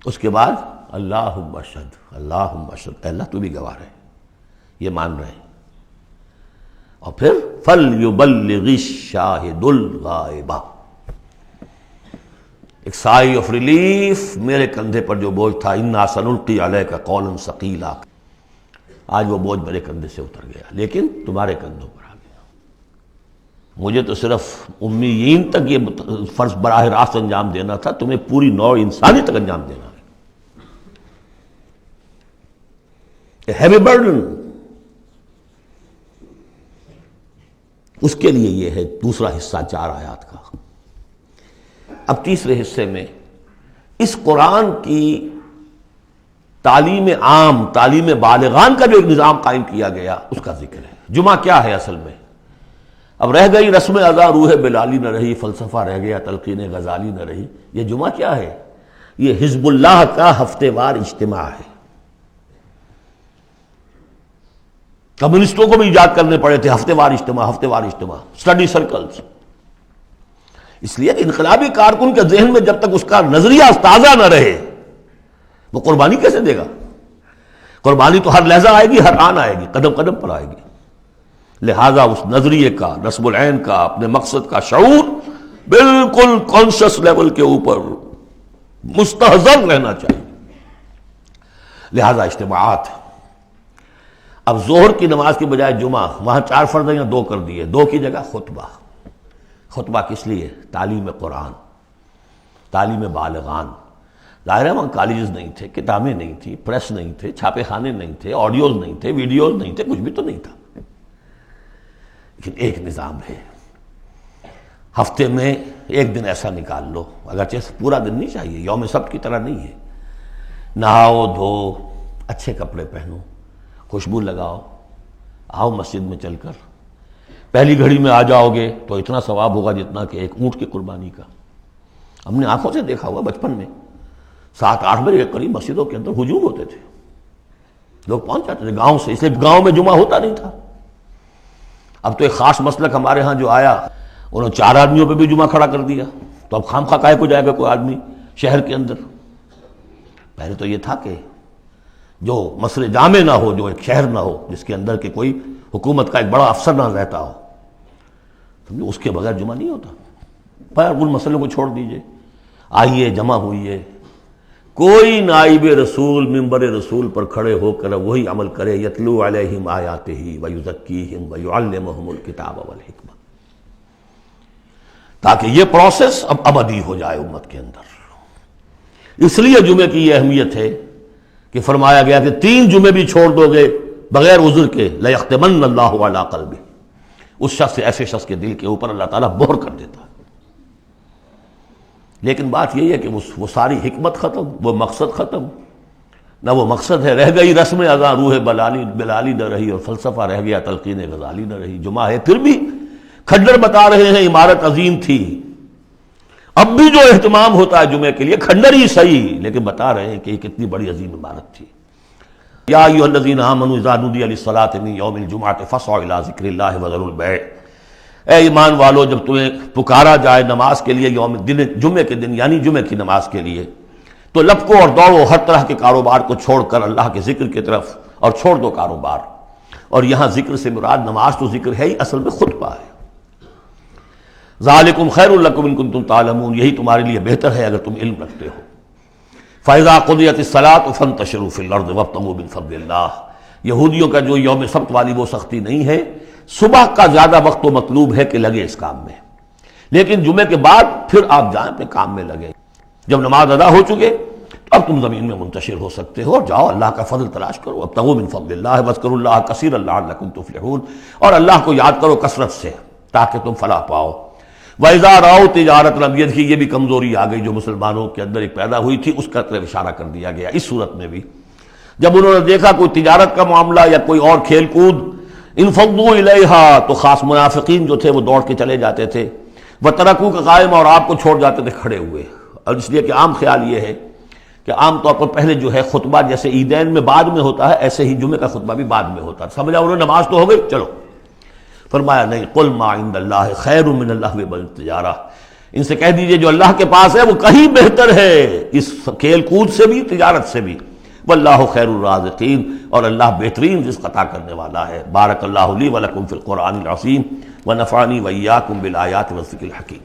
اس کے بعد اللہم اشہد، اللہم اشہد، اے اللہ تو بھی گواہ رہے، یہ مان رہے ہیں۔ اور پھر فَلْيُبَلِّغِ الشَّاهِدُ الْغَائِبَ، ایک سائی آف ریلیف، میرے کندھے پر جو بوجھ تھا، اِنَّا سَنُلْقِي عَلَيْكَ قَوْلًا ثَقِيلًا، آج وہ بوجھ میرے کندھے سے اتر گیا، لیکن تمہارے کندھوں پر آ گیا۔ مجھے تو صرف امیین تک یہ فرض براہ راست انجام دینا تھا، تمہیں پوری نوع انسانی تک انجام دینا ہے۔ A heavy burden، اس کے لیے یہ ہے دوسرا حصہ 4 آیات کا۔ اب تیسرے حصے میں اس قرآن کی تعلیم عام، تعلیم بالغان کا جو ایک نظام قائم کیا گیا اس کا ذکر ہے۔ جمعہ کیا ہے اصل میں؟ اب رہ گئی رسم ادا روح بلالی نہ رہی، فلسفہ رہ گیا تلقین غزالی نہ رہی۔ یہ جمعہ کیا ہے؟ یہ حزب اللہ کا ہفتے وار اجتماع ہے۔ کمیونسٹوں کو بھی ایجاد کرنے پڑے تھے ہفتے وار اجتماع، ہفتے وار اجتماع، اسٹڈی سرکلز۔ اس لیے کہ انقلابی کارکن کے ذہن میں جب تک اس کا نظریہ تازہ نہ رہے وہ قربانی کیسے دے گا؟ قربانی تو ہر لحظہ آئے گی، ہر آن آئے گی، قدم قدم پر آئے گی۔ لہذا اس نظریے کا، نصب العین کا، اپنے مقصد کا شعور بالکل کانشس لیول کے اوپر مستحضر رہنا چاہیے۔ لہذا اجتماعات، اب ظہر کی نماز کی بجائے جمعہ، وہاں 4 فرض یا 2 کر دیے، 2 کی جگہ خطبہ۔ خطبہ کس لیے؟ تعلیم قرآن، تعلیم بالغان۔ ظاہر ہے وہاں کالجز نہیں تھے، کتابیں نہیں تھیں، پریس نہیں تھے، چھاپے خانے نہیں تھے، آڈیوز نہیں تھے، ویڈیوز نہیں تھے، کچھ بھی تو نہیں تھا، لیکن ایک نظام ہے۔ ہفتے میں ایک دن ایسا نکال لو، اگرچہ پورا دن نہیں چاہیے، یوم سبت کی طرح نہیں ہے، نہاؤ دھو، اچھے کپڑے پہنو، خوشبو لگاؤ، آؤ مسجد میں چل کر، پہلی گھڑی میں آ جاؤ گے تو اتنا ثواب ہوگا جتنا کہ ایک اونٹ کی قربانی کا۔ ہم نے آنکھوں سے دیکھا ہوا بچپن میں 7-8 بجے کے قریب مسجدوں کے اندر ہجوم ہوتے تھے، لوگ پہنچ جاتے تھے گاؤں سے، اس لیے گاؤں میں جمعہ ہوتا نہیں تھا۔ اب تو ایک خاص مسلک ہمارے ہاں جو آیا، انہوں نے 4 آدمیوں پہ بھی جمعہ کھڑا کر دیا، تو اب خام خواہ کاہے کو جائے گا کوئی آدمی شہر کے اندر؟ پہلے تو یہ تھا کہ جو مصر جامع نہ ہو، جو ایک شہر نہ ہو جس کے اندر کہ کوئی حکومت کا ایک بڑا افسر نہ رہتا ہو، اس کے بغیر جمعہ نہیں ہوتا۔ پر ان مسئلوں کو چھوڑ دیجئے، آئیے جمع ہوئیے، کوئی نائب رسول منبر رسول پر کھڑے ہو کر وہی عمل کرے، یتلو علیہم آیاتہ ویزکیہم ویعلمہم الکتاب والحکمہ، تاکہ یہ پروسیس اب ابدی ہو جائے امت کے اندر۔ اس لیے جمعے کی یہ اہمیت ہے کہ فرمایا گیا کہ 3 جمعے بھی چھوڑ دو گے بغیر عذر کے لَيَخْتِمَنَّ اللَّهُ عَلَىٰ قَلْبِهِ، اس شخص، ایسے شخص کے دل کے اوپر اللہ تعالیٰ مہر کر دیتا ہے۔ لیکن بات یہی ہے کہ وہ ساری حکمت ختم، وہ مقصد ختم، نہ وہ مقصد ہے، رہ گئی رسم ادا روح بلالی نہ رہی، اور فلسفہ رہ گیا تلقین غزالی نہ رہی۔ جمعہ ہے پھر بھی کھنڈر بتا رہے ہیں عمارت عظیم تھی، اب بھی جو اہتمام ہوتا ہے جمعے کے لیے کھنڈر ہی صحیح، لیکن بتا رہے ہیں کہ یہ کتنی بڑی عظیم عمارت تھی۔ یا ایھا الذین آمنوا اذا نودی للصلاۃ من یوم الجمعۃ فاسعوا الی ذکر اللہ وذروا البیع، اے ایمان والو جب تمہیں پکارا جائے نماز کے لیے جمعے کے دن، یعنی جمعے کی نماز کے لیے، تو لپکو اور دوڑو، ہر طرح کے کاروبار کو چھوڑ کر اللہ کے ذکر کی طرف، اور چھوڑ دو کاروبار۔ اور یہاں ذکر سے مراد نماز تو ذکر ہے ہی، اصل میں خطبہ ہے۔ ذالکم خیر لکم ان کنتم تعلمون، یہی تمہارے لیے بہتر ہے اگر تم علم رکھتے ہو۔ فاذا قضیت الصلاۃ فانتشروا فی الارض وابتغوا من فضل اللہ، یہودیوں کا جو یوم سبت والی وہ سختی نہیں ہے، صبح کا زیادہ وقت تو مطلوب ہے کہ لگے اس کام میں، لیکن جمعے کے بعد پھر آپ جائیں اپنے کام میں لگے۔ جب نماز ادا ہو چکے اب تم زمین میں منتشر ہو سکتے ہو، جاؤ اللہ کا فضل تلاش کرو، ابتغوا من فضل اللہ واذکروا اللہ کثیرا لعلکم تفلحون، اور اللہ کو یاد کرو کثرت سے تاکہ تم فلاح پاؤ۔ وَإِذَا رَأَوْا تِجَارَةً، اب یہ یہ بھی کمزوری آ گئی جو مسلمانوں کے اندر ایک پیدا ہوئی تھی، اس کا طرف اشارہ کر دیا گیا اس صورت میں بھی۔ جب انہوں نے دیکھا کوئی تجارت کا معاملہ یا کوئی اور کھیل کود، انفضوا الیہا، تو خاص منافقین جو تھے وہ دوڑ کے چلے جاتے تھے، وترکوک قائما، اور آپ کو چھوڑ جاتے تھے کھڑے ہوئے۔ اور اس لیے کہ عام خیال یہ ہے کہ عام طور پر پہلے جو ہے خطبہ جیسے عیدین میں بعد میں ہوتا ہے، ایسے ہی جمعے کا خطبہ بھی بعد میں ہوتا ہے، سمجھا انہوں نے نماز تو ہو گئی چلو۔ فرمایا نہیں، قل ما عند اللہ خیر من اللہو والتجارہ، ان سے کہہ دیجئے جو اللہ کے پاس ہے وہ کہیں بہتر ہے اس کھیل کود سے بھی، تجارت سے بھی۔ واللہ خیر الرازقین، اور اللہ بہترین رزق عطا کرنے والا ہے۔ بارک اللہ لی ولکم فی القرآن العظیم ونفعنی وإیاکم بالآیات والذکر الحکیم۔